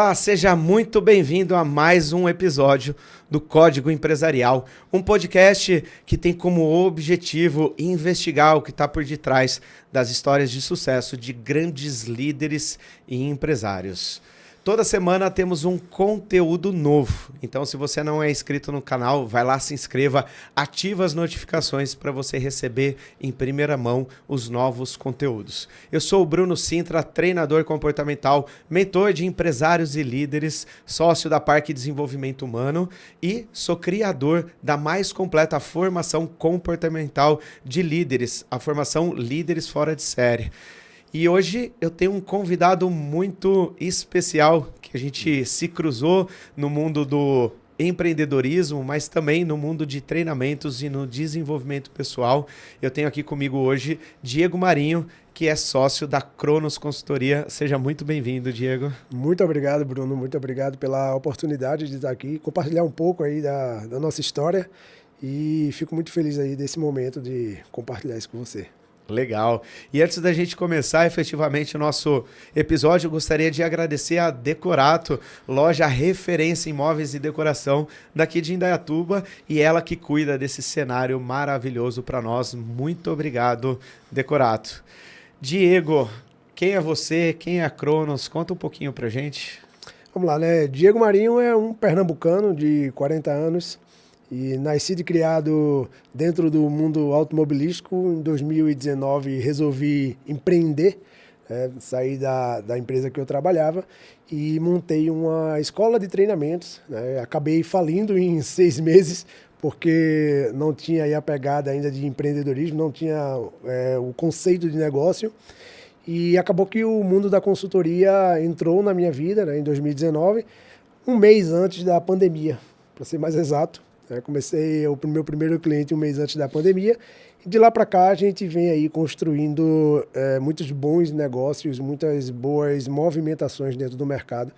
Olá, seja muito bem-vindo a mais um episódio do Código Empresarial, um podcast que tem como objetivo investigar o que está por detrás das histórias de sucesso de grandes líderes e empresários. Toda semana temos um conteúdo novo, então se você não é inscrito no canal, vai lá, se inscreva, ativa as notificações para você receber em primeira mão os novos conteúdos. Eu sou o Bruno Sintra, treinador comportamental, mentor de empresários e líderes, sócio da Parque Desenvolvimento Humano e sou criador da mais completa formação comportamental de líderes, a formação Líderes Fora de Série. E hoje eu tenho um convidado muito especial, que a gente se cruzou no mundo do empreendedorismo, mas também no mundo de treinamentos e no desenvolvimento pessoal. Eu tenho aqui comigo hoje Diego Marinho, que é sócio da Cronos Consultoria. Seja muito bem-vindo, Diego. Muito obrigado, Bruno. Muito obrigado pela oportunidade de estar aqui, compartilhar um pouco aí da nossa história e fico muito feliz aí desse momento de compartilhar isso com você. Legal. E antes da gente começar efetivamente o nosso episódio, eu gostaria de agradecer a Decorato, loja referência em móveis e decoração daqui de Indaiatuba, e ela que cuida desse cenário maravilhoso para nós. Muito obrigado, Decorato. Diego, quem é você? Quem é a Cronos? Conta um pouquinho pra gente. Vamos lá, né? Diego Marinho é um pernambucano de 40 anos, e nascido e criado dentro do mundo automobilístico. Em 2019 resolvi empreender, saí da empresa que eu trabalhava e montei uma escola de treinamentos. Acabei falindo em 6 meses, porque não tinha aí a pegada ainda de empreendedorismo, não tinha o conceito de negócio. E acabou que o mundo da consultoria entrou na minha vida, né, em 2019, um mês antes da pandemia, para ser mais exato. Comecei o meu primeiro cliente um mês antes da pandemia, e de lá para cá a gente vem aí construindo muitos bons negócios, muitas boas movimentações dentro do mercado,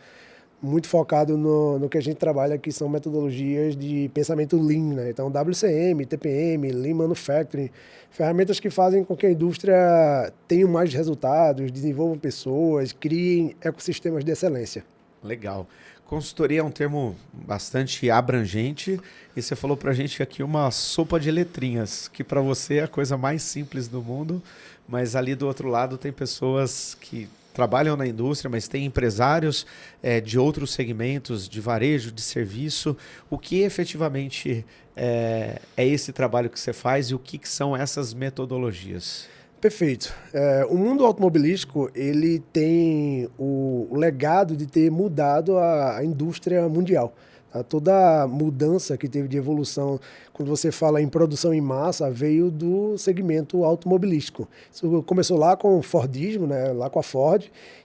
muito focado no que a gente trabalha, que são metodologias de pensamento Lean, né? Então WCM, TPM, Lean Manufacturing, ferramentas que fazem com que a indústria tenha mais resultados, desenvolvam pessoas, criem ecossistemas de excelência. Legal. Consultoria é um termo bastante abrangente e você falou pra gente aqui uma sopa de letrinhas, que para você é a coisa mais simples do mundo, mas ali do outro lado tem pessoas que trabalham na indústria, mas tem empresários de outros segmentos, de varejo, de serviço. O que efetivamente é esse trabalho que você faz e o que são essas metodologias? Perfeito. O mundo automobilístico, ele tem o legado de ter mudado a indústria mundial. Toda a mudança que teve de evolução, quando você fala em produção em massa, veio do segmento automobilístico. Isso começou lá com o Fordismo, né, lá com a Ford,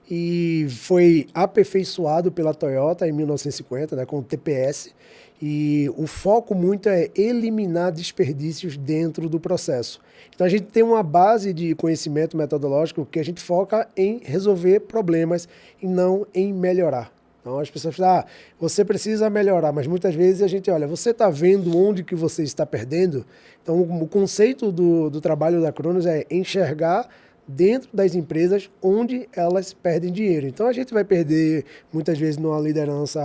e foi aperfeiçoado pela Toyota em 1950, né, com o TPS. E o foco muito é eliminar desperdícios dentro do processo. Então a gente tem uma base de conhecimento metodológico que a gente foca em resolver problemas e não em melhorar. Então as pessoas falam, você precisa melhorar, mas muitas vezes a gente olha, você está vendo onde que você está perdendo? Então o conceito do trabalho da Cronos é enxergar dentro das empresas onde elas perdem dinheiro. Então a gente vai perder muitas vezes numa liderança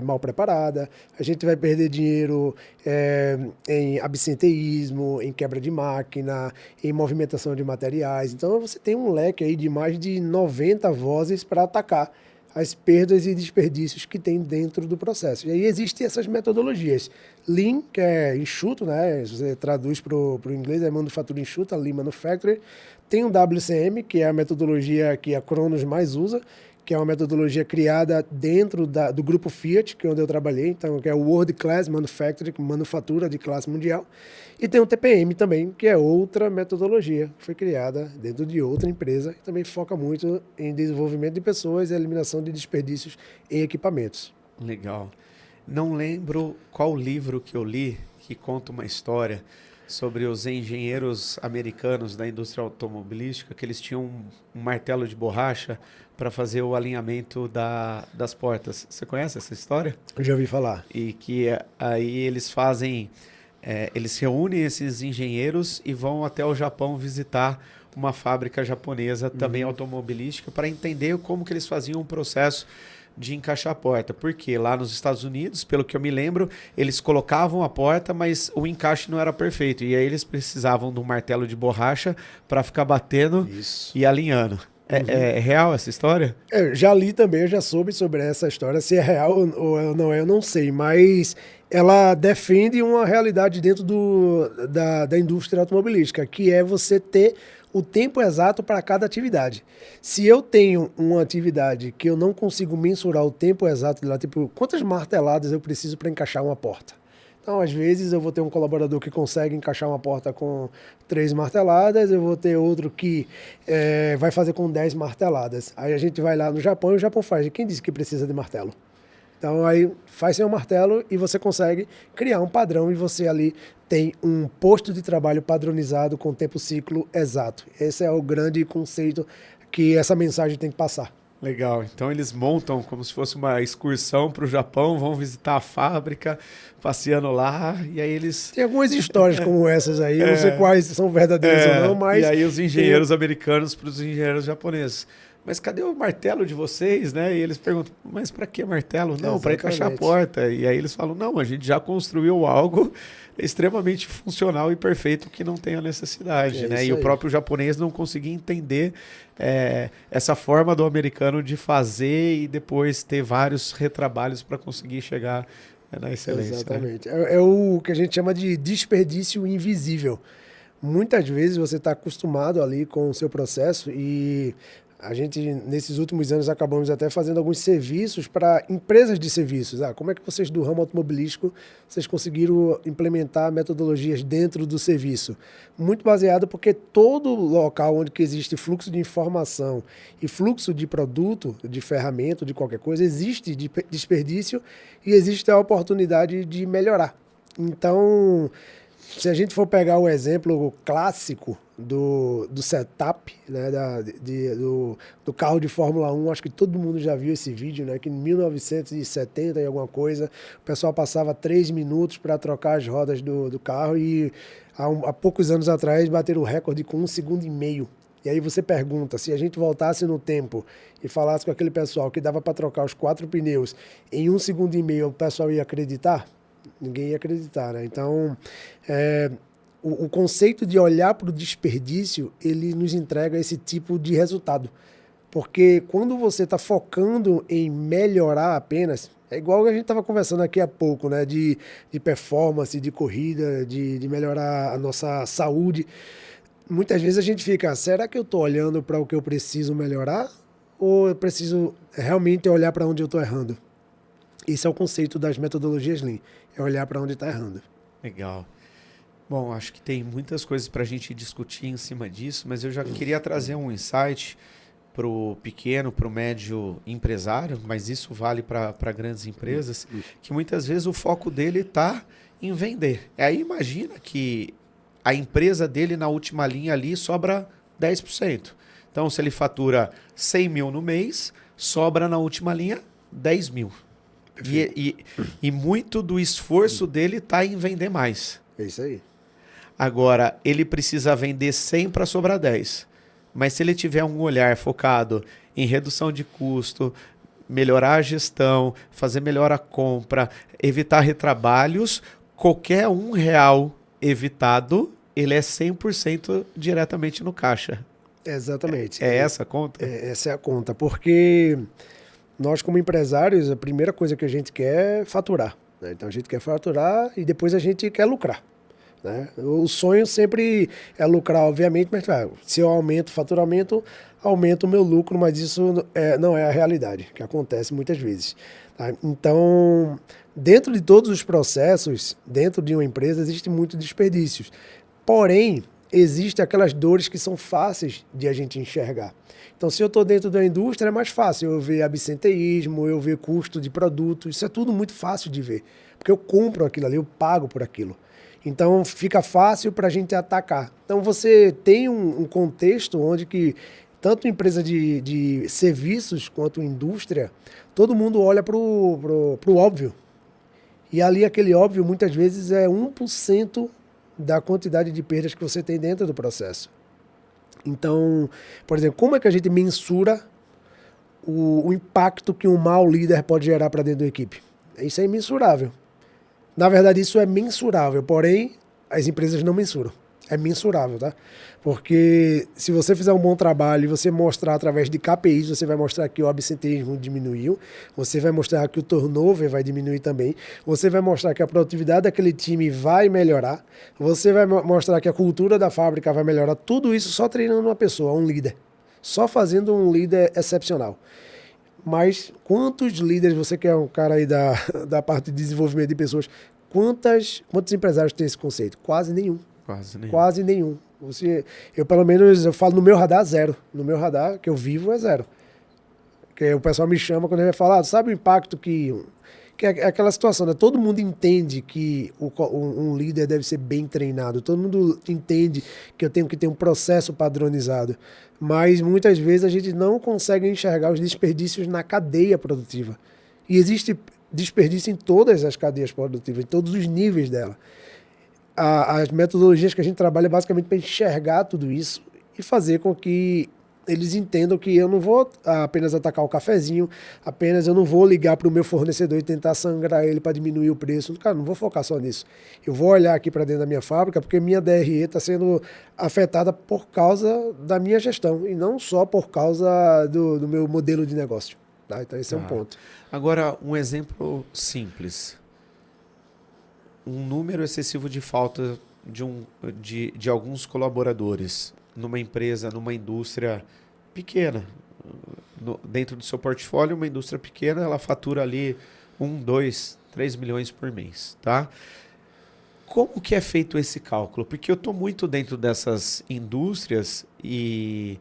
mal preparada, a gente vai perder dinheiro em absenteísmo, em quebra de máquina, em movimentação de materiais. Então você tem um leque aí de mais de 90 vozes para atacar as perdas e desperdícios que tem dentro do processo. E aí existem essas metodologias. Lean, que é enxuto, né? Se você traduz para o inglês, é manufatura enxuta, Lean Manufacturing. Tem o WCM, que é a metodologia que a Cronos mais usa, que é uma metodologia criada dentro do grupo Fiat, que é onde eu trabalhei, então, que é o World Class Manufacturing, manufatura de classe mundial. E tem o TPM também, que é outra metodologia, que foi criada dentro de outra empresa, e também foca muito em desenvolvimento de pessoas e eliminação de desperdícios em equipamentos. Legal. Não lembro qual livro que eu li que conta uma história sobre os engenheiros americanos da indústria automobilística, que eles tinham um martelo de borracha para fazer o alinhamento das portas. Você conhece essa história? Eu já ouvi falar. E que aí eles fazem, eles reúnem esses engenheiros e vão até o Japão visitar uma fábrica japonesa também automobilística para entender como que eles faziam o processo de encaixar a porta. Porque lá nos Estados Unidos, pelo que eu me lembro, eles colocavam a porta, mas o encaixe não era perfeito. E aí eles precisavam de um martelo de borracha para ficar batendo Isso. e alinhando. É real essa história? Eu já li também, eu já soube sobre essa história. Se é real ou não é, eu não sei. Mas ela defende uma realidade dentro da indústria automobilística, que é você ter o tempo exato para cada atividade. Se eu tenho uma atividade que eu não consigo mensurar o tempo exato dela, tipo, quantas marteladas eu preciso para encaixar uma porta? Então, às vezes, eu vou ter um colaborador que consegue encaixar uma porta com 3 marteladas, eu vou ter outro que vai fazer com 10 marteladas. Aí a gente vai lá no Japão e o Japão faz. Quem disse que precisa de martelo? Então, aí faz seu martelo e você consegue criar um padrão e você ali tem um posto de trabalho padronizado com tempo-ciclo exato. Esse é o grande conceito que essa mensagem tem que passar. Legal. Então eles montam como se fosse uma excursão para o Japão, vão visitar a fábrica, passeando lá, e aí eles... Tem algumas histórias como essas aí, eu não sei quais são verdadeiras ou não, mas... E aí os engenheiros americanos para os engenheiros japoneses. Mas cadê o martelo de vocês, né? E eles perguntam, mas para que martelo? Não, para encaixar a porta. E aí eles falam, não, a gente já construiu algo extremamente funcional e perfeito que não tem a necessidade, né? E o próprio japonês não conseguia entender essa forma do americano de fazer e depois ter vários retrabalhos para conseguir chegar na excelência. Exatamente. Né? É o que a gente chama de desperdício invisível. Muitas vezes você está acostumado ali com o seu processo e a gente, nesses últimos anos, acabamos até fazendo alguns serviços para empresas de serviços. Como é que vocês do ramo automobilístico, vocês conseguiram implementar metodologias dentro do serviço? Muito baseado porque todo local onde que existe fluxo de informação e fluxo de produto, de ferramenta, de qualquer coisa, existe desperdício e existe a oportunidade de melhorar. Então, se a gente for pegar o exemplo clássico do setup, né, do carro de Fórmula 1, acho que todo mundo já viu esse vídeo, né, que em 1970 e alguma coisa, o pessoal passava 3 minutos para trocar as rodas do carro e há poucos anos atrás bateram o recorde com 1,5 segundos. E aí você pergunta, se a gente voltasse no tempo e falasse com aquele pessoal que dava para trocar os 4 pneus em 1,5 segundos, o pessoal ia acreditar? Ninguém ia acreditar, né? Então, o conceito de olhar para o desperdício, ele nos entrega esse tipo de resultado. Porque quando você está focando em melhorar apenas, é igual a gente estava conversando aqui há pouco, né? De performance, de corrida, de melhorar a nossa saúde. Muitas vezes a gente fica, será que eu estou olhando para o que eu preciso melhorar? Ou eu preciso realmente olhar para onde eu estou errando? Esse é o conceito das metodologias Lean, é olhar para onde está errando. Legal. Bom, acho que tem muitas coisas para a gente discutir em cima disso, mas eu já queria trazer um insight para o pequeno, para o médio empresário, mas isso vale para grandes empresas, que muitas vezes o foco dele está em vender. Aí imagina que a empresa dele na última linha ali sobra 10%. Então, se ele fatura 100 mil no mês, sobra na última linha 10 mil. E muito do esforço dele está em vender mais. É isso aí. Agora, ele precisa vender 100 para sobrar 10. Mas se ele tiver um olhar focado em redução de custo, melhorar a gestão, fazer melhor a compra, evitar retrabalhos, qualquer R$1 evitado, ele é 100% diretamente no caixa. Exatamente. É essa a conta? Essa é a conta, porque nós como empresários, a primeira coisa que a gente quer é faturar. Né? Então a gente quer faturar e depois a gente quer lucrar. Né? O sonho sempre é lucrar, obviamente, mas se eu aumento o faturamento, aumento o meu lucro, mas isso não é a realidade, que acontece muitas vezes. Tá? Então, dentro de todos os processos, dentro de uma empresa, existe muito desperdícios. Porém, existem aquelas dores que são fáceis de a gente enxergar. Então, se eu estou dentro da indústria, é mais fácil eu ver absenteísmo, eu ver custo de produto, isso é tudo muito fácil de ver, porque eu compro aquilo ali, eu pago por aquilo. Então, fica fácil para a gente atacar. Então, você tem um contexto onde que, tanto empresa de serviços quanto indústria, todo mundo olha para o óbvio. E ali, aquele óbvio, muitas vezes, é 1% da quantidade de perdas que você tem dentro do processo. Então, por exemplo, como é que a gente mensura o impacto que um mau líder pode gerar para dentro da equipe. Isso é imensurável. Na verdade, isso é mensurável, porém, as empresas não mensuram. É mensurável, tá? Porque se você fizer um bom trabalho e você mostrar através de KPIs, você vai mostrar que o absenteísmo diminuiu, você vai mostrar que o turnover vai diminuir também, você vai mostrar que a produtividade daquele time vai melhorar, você vai mostrar que a cultura da fábrica vai melhorar, tudo isso só treinando uma pessoa, um líder. Só fazendo um líder excepcional. Mas quantos líderes, você que é um cara aí da parte de desenvolvimento de pessoas, quantos empresários têm esse conceito? Quase nenhum. Quase nenhum. Quase nenhum. Eu, pelo menos, eu falo no meu radar, zero. No meu radar, que eu vivo, é zero. Porque o pessoal me chama quando ele vai falar, sabe o impacto que é aquela situação, né? Todo mundo entende que um líder deve ser bem treinado. Todo mundo entende que eu tenho que ter um processo padronizado. Mas, muitas vezes, a gente não consegue enxergar os desperdícios na cadeia produtiva. E existe desperdício em todas as cadeias produtivas, em todos os níveis dela. As metodologias que a gente trabalha é basicamente para enxergar tudo isso e fazer com que eles entendam que eu não vou apenas atacar o cafezinho, apenas eu não vou ligar para o meu fornecedor e tentar sangrar ele para diminuir o preço. Cara, não vou focar só nisso. Eu vou olhar aqui para dentro da minha fábrica porque minha DRE está sendo afetada por causa da minha gestão e não só por causa do meu modelo de negócio. Tá? Então esse é um ponto. Agora, um exemplo simples. Um número excessivo de falta de alguns colaboradores numa empresa, numa indústria pequena. Dentro do seu portfólio, uma indústria pequena, ela fatura ali 1, 2, 3 milhões por mês, tá? Como que é feito esse cálculo? Porque eu estou muito dentro dessas indústrias e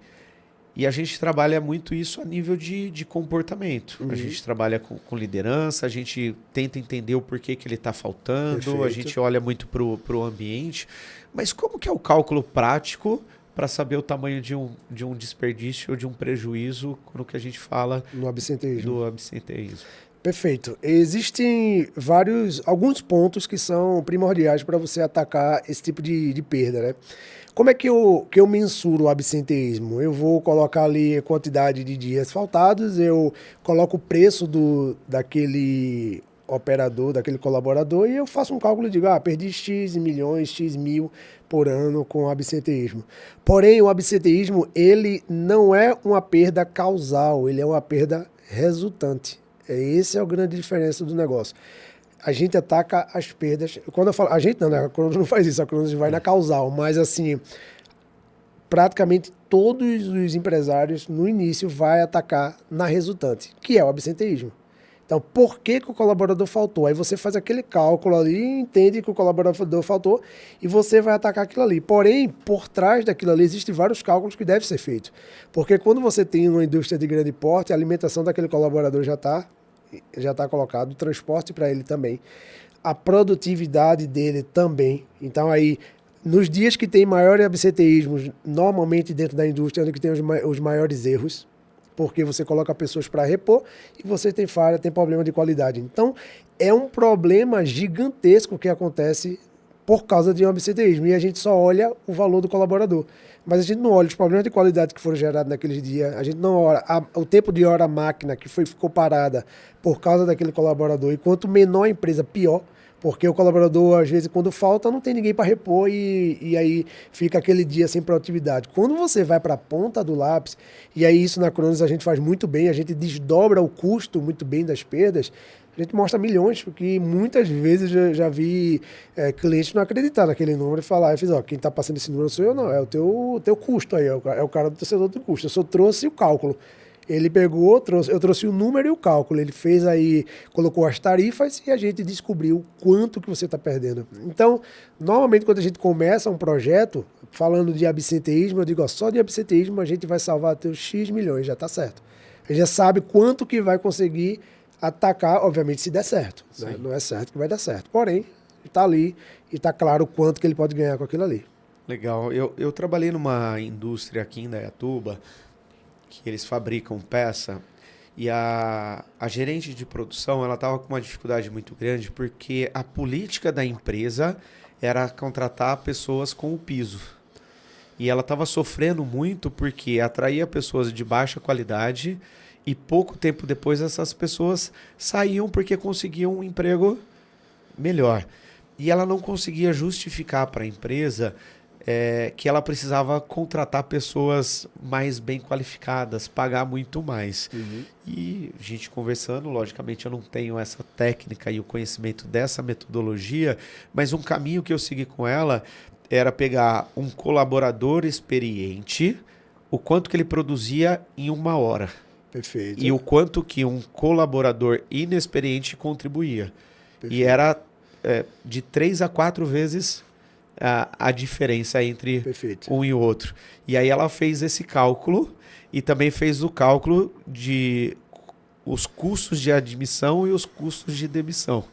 a gente trabalha muito isso a nível de comportamento. A gente trabalha com liderança, a gente tenta entender o porquê que ele está faltando, Perfeito. A gente olha muito para o ambiente. Mas como que é o cálculo prático para saber o tamanho de um desperdício ou de um prejuízo no que a gente fala No absenteísmo. do absenteísmo? Perfeito. Existem alguns pontos que são primordiais para você atacar esse tipo de perda, né? Como é que eu mensuro o absenteísmo? Eu vou colocar ali a quantidade de dias faltados, eu coloco o preço daquele operador, daquele colaborador, e eu faço um cálculo e digo, perdi X milhões, X mil por ano com o absenteísmo. Porém, o absenteísmo, ele não é uma perda causal, ele é uma perda resultante. Essa é a grande diferença do negócio. A gente ataca as perdas. Quando eu falo. A gente não, né? A Cronos não faz isso, a Cronos vai na causal. Mas, assim, praticamente todos os empresários, no início, vai atacar na resultante, que é o absenteísmo. Então, por que o colaborador faltou? Aí você faz aquele cálculo ali, entende que o colaborador faltou e você vai atacar aquilo ali. Porém, por trás daquilo ali, existem vários cálculos que devem ser feitos. Porque quando você tem uma indústria de grande porte, a alimentação daquele colaborador já está colocado, o transporte para ele também, a produtividade dele também. Então, aí, nos dias que tem maior absenteísmo, normalmente dentro da indústria, é onde que tem os maiores erros, porque você coloca pessoas para repor e você tem falha, tem problema de qualidade. Então, é um problema gigantesco que acontece por causa de um absenteísmo. E a gente só olha o valor do colaborador. Mas a gente não olha os problemas de qualidade que foram gerados naqueles dias. A gente não olha o tempo de hora máquina que ficou parada por causa daquele colaborador. E quanto menor a empresa, pior. Porque o colaborador, às vezes, quando falta, não tem ninguém para repor e aí fica aquele dia sem produtividade. Quando você vai para a ponta do lápis, e aí isso na Cronos a gente faz muito bem, a gente desdobra o custo muito bem das perdas, a gente mostra milhões, porque muitas vezes eu já vi clientes não acreditar naquele número e falar, eu fiz, quem está passando esse número sou eu, não, é o teu custo aí, é o cara do torcedor do custo, eu só trouxe o cálculo. Ele pegou, eu trouxe o número e o cálculo. Ele fez aí, colocou as tarifas e a gente descobriu quanto que você está perdendo. Então, normalmente quando a gente começa um projeto, falando de absenteísmo, eu digo, só de absenteísmo a gente vai salvar teus X milhões, já está certo. A gente já sabe quanto que vai conseguir atacar, obviamente, se der certo. Né? Não é certo que vai dar certo. Porém, está ali e está claro quanto que ele pode ganhar com aquilo ali. Legal. Eu trabalhei numa indústria aqui em Indaiatuba, que eles fabricam peça, e a gerente de produção ela estava com uma dificuldade muito grande porque a política da empresa era contratar pessoas com o piso. E ela estava sofrendo muito porque atraía pessoas de baixa qualidade E pouco tempo depois essas pessoas saíam porque conseguiam um emprego melhor. E ela não conseguia justificar para a empresa que ela precisava contratar pessoas mais bem qualificadas, pagar muito mais. Uhum. E a gente conversando, logicamente eu não tenho essa técnica e o conhecimento dessa metodologia, mas um caminho que eu segui com ela era pegar um colaborador experiente, o quanto que ele produzia em 1 hora. Perfeito. E o quanto que um colaborador inexperiente contribuía. Perfeito. E era de 3 a 4 vezes a diferença entre Perfeito. um e o outro. E aí ela fez esse cálculo e também fez o cálculo de os custos de admissão e os custos de demissão.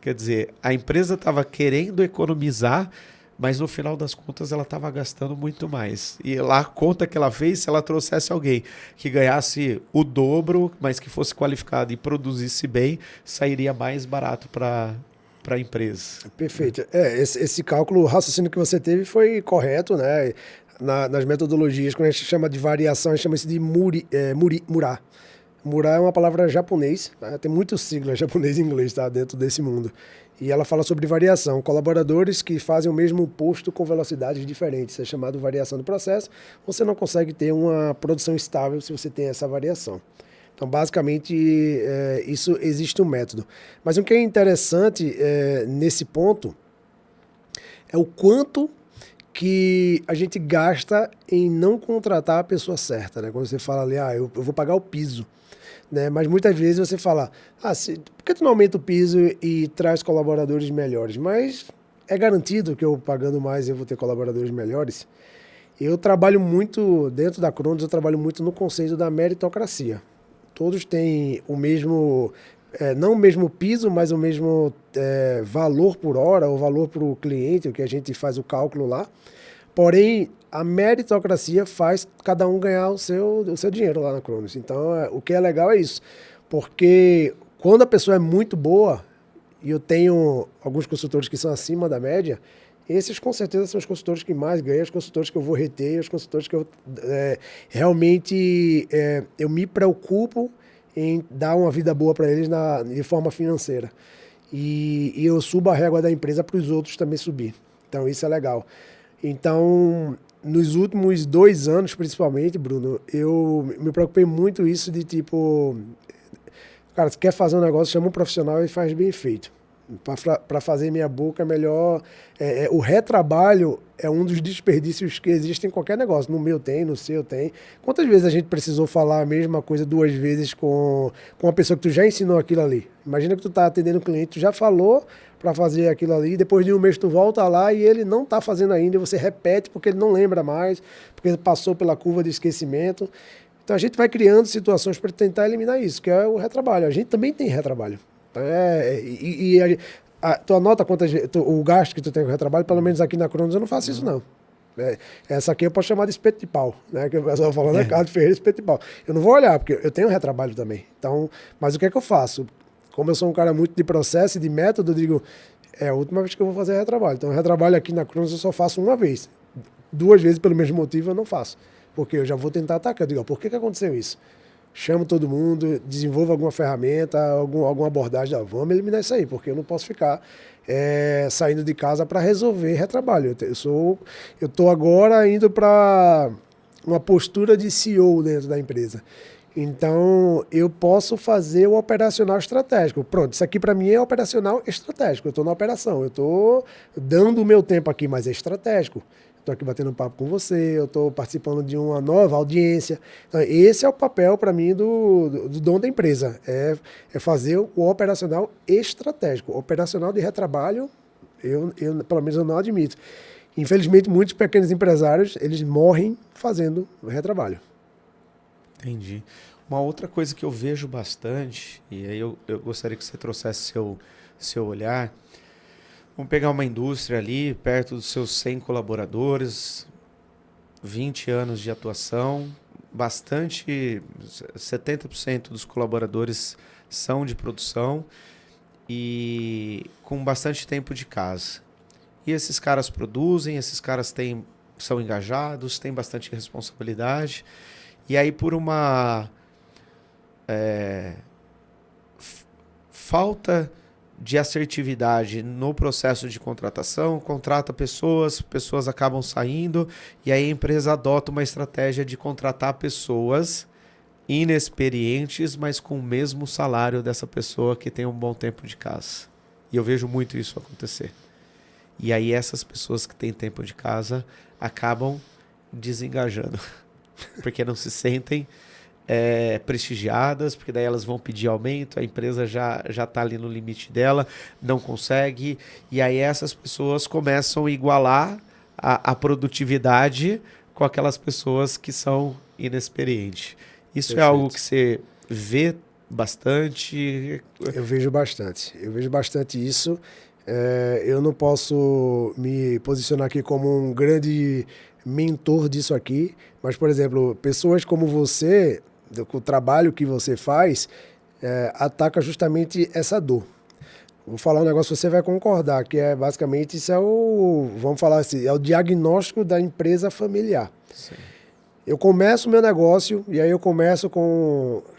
Quer dizer, a empresa estava querendo economizar, mas no final das contas ela estava gastando muito mais. E lá a conta que ela fez, se ela trouxesse alguém que ganhasse o dobro, mas que fosse qualificado e produzisse bem, sairia mais barato para a empresa. Perfeito. Esse cálculo, o raciocínio que você teve foi correto, né? Nas metodologias, quando a gente chama de variação, a gente chama isso de Murá. Murá é uma palavra japonês, tá? Tem muitos siglas japonês e inglês, tá? Dentro desse mundo. E ela fala sobre variação. Colaboradores que fazem o mesmo posto com velocidades diferentes. Isso é chamado variação do processo. Você não consegue ter uma produção estável se você tem essa variação. Então, basicamente, isso existe um método. Mas o que é interessante nesse ponto é o quanto que a gente gasta em não contratar a pessoa certa, né? Quando você fala ali, eu vou pagar o piso, né? Mas muitas vezes você fala, por que tu não aumenta o piso e traz colaboradores melhores? Mas é garantido que eu pagando mais eu vou ter colaboradores melhores? Eu trabalho muito, dentro da Cronos, eu trabalho muito no conceito da meritocracia. Todos têm o mesmo, não o mesmo piso, mas o mesmo valor por hora, ou valor para o cliente, o que a gente faz o cálculo lá. Porém, a meritocracia faz cada um ganhar o seu dinheiro lá na Cronos. Então, o que é legal é isso. Porque quando a pessoa é muito boa, e eu tenho alguns consultores que são acima da média, esses com certeza são os consultores que mais ganham, os consultores que eu vou reter, os consultores que eu realmente eu me preocupo em dar uma vida boa para eles de forma financeira. E eu subo a régua da empresa para os outros também subir. Então isso é legal. Então, nos últimos 2 anos, principalmente, Bruno, eu me preocupei muito isso de tipo, cara, se quer fazer um negócio, chama um profissional e faz bem feito. Para fazer minha boca é melhor. O retrabalho é um dos desperdícios que existem em qualquer negócio. No meu tem, no seu tem. Quantas vezes a gente precisou falar a mesma coisa 2 vezes com uma pessoa que tu já ensinou aquilo ali? Imagina que tu tá atendendo um cliente, tu já falou para fazer aquilo ali, depois de 1 mês tu volta lá e ele não tá fazendo ainda, e você repete porque ele não lembra mais, porque ele passou pela curva de esquecimento. Então a gente vai criando situações para tentar eliminar isso, que é o retrabalho. A gente também tem retrabalho. Tu anota o gasto que tu tem com o retrabalho, pelo menos aqui na Cronos eu não faço isso não. Essa aqui eu posso chamar de espeto de pau, né? Que o pessoal falando é Carlos Ferreira espeto de pau. Eu não vou olhar, porque eu tenho retrabalho também. Então, mas o que é que eu faço? Como eu sou um cara muito de processo e de método, eu digo, é a última vez que eu vou fazer retrabalho. Então, retrabalho aqui na Cronos eu só faço 1 vez. 2 vezes pelo mesmo motivo eu não faço. Porque eu já vou tentar atacar. Eu digo, por que aconteceu isso? Chamo todo mundo, desenvolvo alguma ferramenta, alguma abordagem. Vamos eliminar isso aí, porque eu não posso ficar saindo de casa para resolver retrabalho. Eu estou agora indo para uma postura de CEO dentro da empresa. Então, eu posso fazer o operacional estratégico. Pronto, isso aqui para mim é operacional estratégico. Eu estou na operação, eu estou dando o meu tempo aqui, mas é estratégico. Estou aqui batendo um papo com você, eu estou participando de uma nova audiência. Então, esse é o papel, para mim, do dono da empresa. É fazer o operacional estratégico. Operacional de retrabalho, eu pelo menos eu não admito. Infelizmente, muitos pequenos empresários, eles morrem fazendo retrabalho. Entendi. Uma outra coisa que eu vejo bastante, e aí eu gostaria que você trouxesse seu olhar. Vamos pegar uma indústria ali, perto dos seus 100 colaboradores, 20 anos de atuação, 70% dos colaboradores são de produção e com bastante tempo de casa. E esses caras produzem, esses caras são engajados, têm bastante responsabilidade. E aí, por uma falta de assertividade no processo de contratação, contrata pessoas, pessoas acabam saindo, e aí a empresa adota uma estratégia de contratar pessoas inexperientes, mas com o mesmo salário dessa pessoa que tem um bom tempo de casa. E eu vejo muito isso acontecer. E aí essas pessoas que têm tempo de casa acabam desengajando, porque não se sentem prestigiadas, porque daí elas vão pedir aumento, a empresa já está ali no limite dela, não consegue, e aí essas pessoas começam a igualar a produtividade com aquelas pessoas que são inexperientes. Isso Perfeito. É algo que você vê bastante? Eu vejo bastante isso. Eu não posso me posicionar aqui como um grande mentor disso aqui, mas, por exemplo, pessoas como você, o trabalho que você faz, ataca justamente essa dor. Vou falar um negócio, você vai concordar, que basicamente isso vamos falar assim, é o diagnóstico da empresa familiar. Sim. Eu começo o meu negócio, e aí eu começo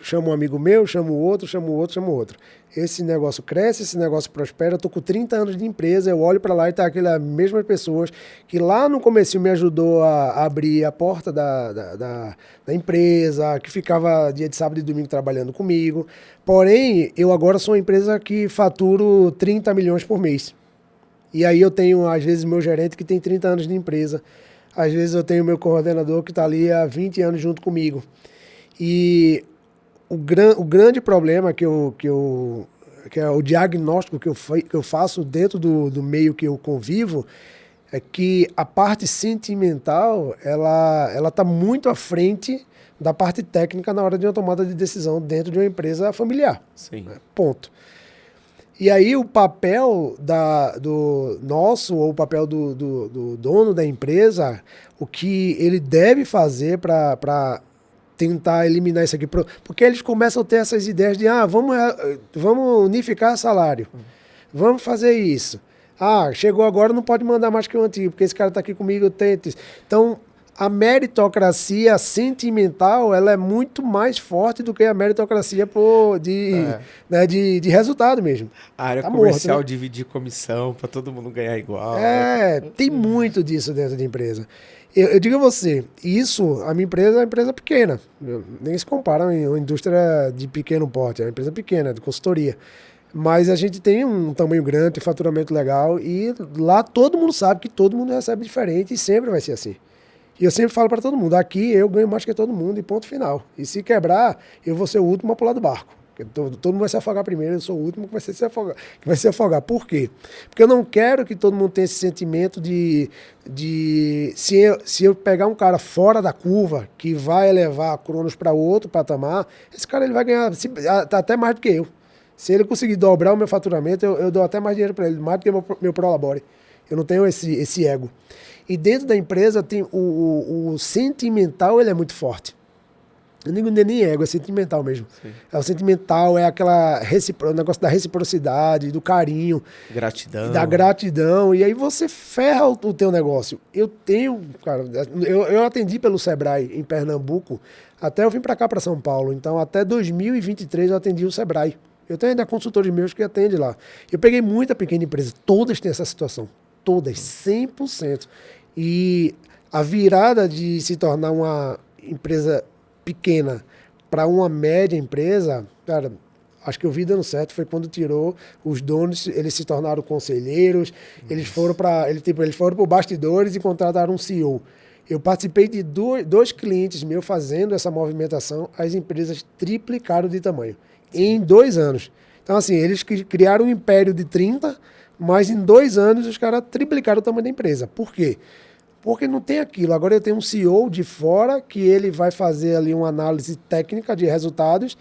chamo um amigo meu, chamo outro. Esse negócio cresce, esse negócio prospera, eu tô com 30 anos de empresa, eu olho para lá e tá aquelas mesmas pessoas que lá no comecinho me ajudou a abrir a porta da empresa, que ficava dia de sábado e domingo trabalhando comigo. Porém, eu agora sou uma empresa que faturo 30 milhões por mês. E aí eu tenho, às vezes, meu gerente que tem 30 anos de empresa. Às vezes eu tenho meu coordenador que está ali há 20 anos junto comigo. E o grande problema que é o diagnóstico que eu faço dentro do meio que eu convivo é que a parte sentimental ela está muito à frente da parte técnica na hora de uma tomada de decisão dentro de uma empresa familiar. Sim. Ponto. E aí o papel do nosso, ou o papel do dono da empresa, o que ele deve fazer para tentar eliminar isso aqui. Porque eles começam a ter essas ideias de, vamos unificar salário, vamos fazer isso. Chegou agora, não pode mandar mais que o antigo, porque esse cara está aqui comigo, eu tento isso. Então, a meritocracia sentimental, ela é muito mais forte do que a meritocracia de resultado mesmo. A área comercial morto, né? Dividir comissão para todo mundo ganhar igual. Tem muito disso dentro da empresa. Eu digo a você, a minha empresa é uma empresa pequena. Nem se compara em uma indústria de pequeno porte, é uma empresa pequena, de consultoria. Mas a gente tem um tamanho grande, um faturamento legal, e lá todo mundo sabe que todo mundo recebe diferente e sempre vai ser assim. E eu sempre falo para todo mundo, aqui eu ganho mais que todo mundo e ponto final. E se quebrar, eu vou ser o último a pular do barco. Todo mundo vai se afogar primeiro, eu sou o último que vai se afogar. Por quê? Porque eu não quero que todo mundo tenha esse sentimento se eu pegar um cara fora da curva, que vai elevar a Cronos para outro patamar, esse cara ele vai ganhar até mais do que eu. Se ele conseguir dobrar o meu faturamento, eu dou até mais dinheiro para ele, mais do que meu prolabore. Eu não tenho esse ego. E dentro da empresa, tem o sentimental, ele é muito forte. Eu não digo nem ego, é sentimental mesmo. Sim. É o sentimental, é o negócio da reciprocidade, do carinho. Gratidão. Da gratidão. E aí você ferra o teu negócio. Eu tenho, cara, eu atendi pelo Sebrae em Pernambuco, até eu vim para cá, para São Paulo. Então, até 2023 eu atendi o Sebrae. Eu tenho ainda consultores meus que atendem lá. Eu peguei muita pequena empresa, todas têm essa situação. Todas, 100%. E a virada de se tornar uma empresa pequena para uma média empresa, cara, acho que eu vi dando certo foi quando tirou os donos, eles se tornaram conselheiros, eles foram para bastidores e contrataram um CEO. Eu participei de dois clientes meus fazendo essa movimentação, as empresas triplicaram de tamanho em 2 anos. Então, assim, eles criaram um império de 30, mas em 2 anos os caras triplicaram o tamanho da empresa. Por quê? Porque não tem aquilo. Agora eu tenho um CEO de fora que ele vai fazer ali uma análise técnica de resultados.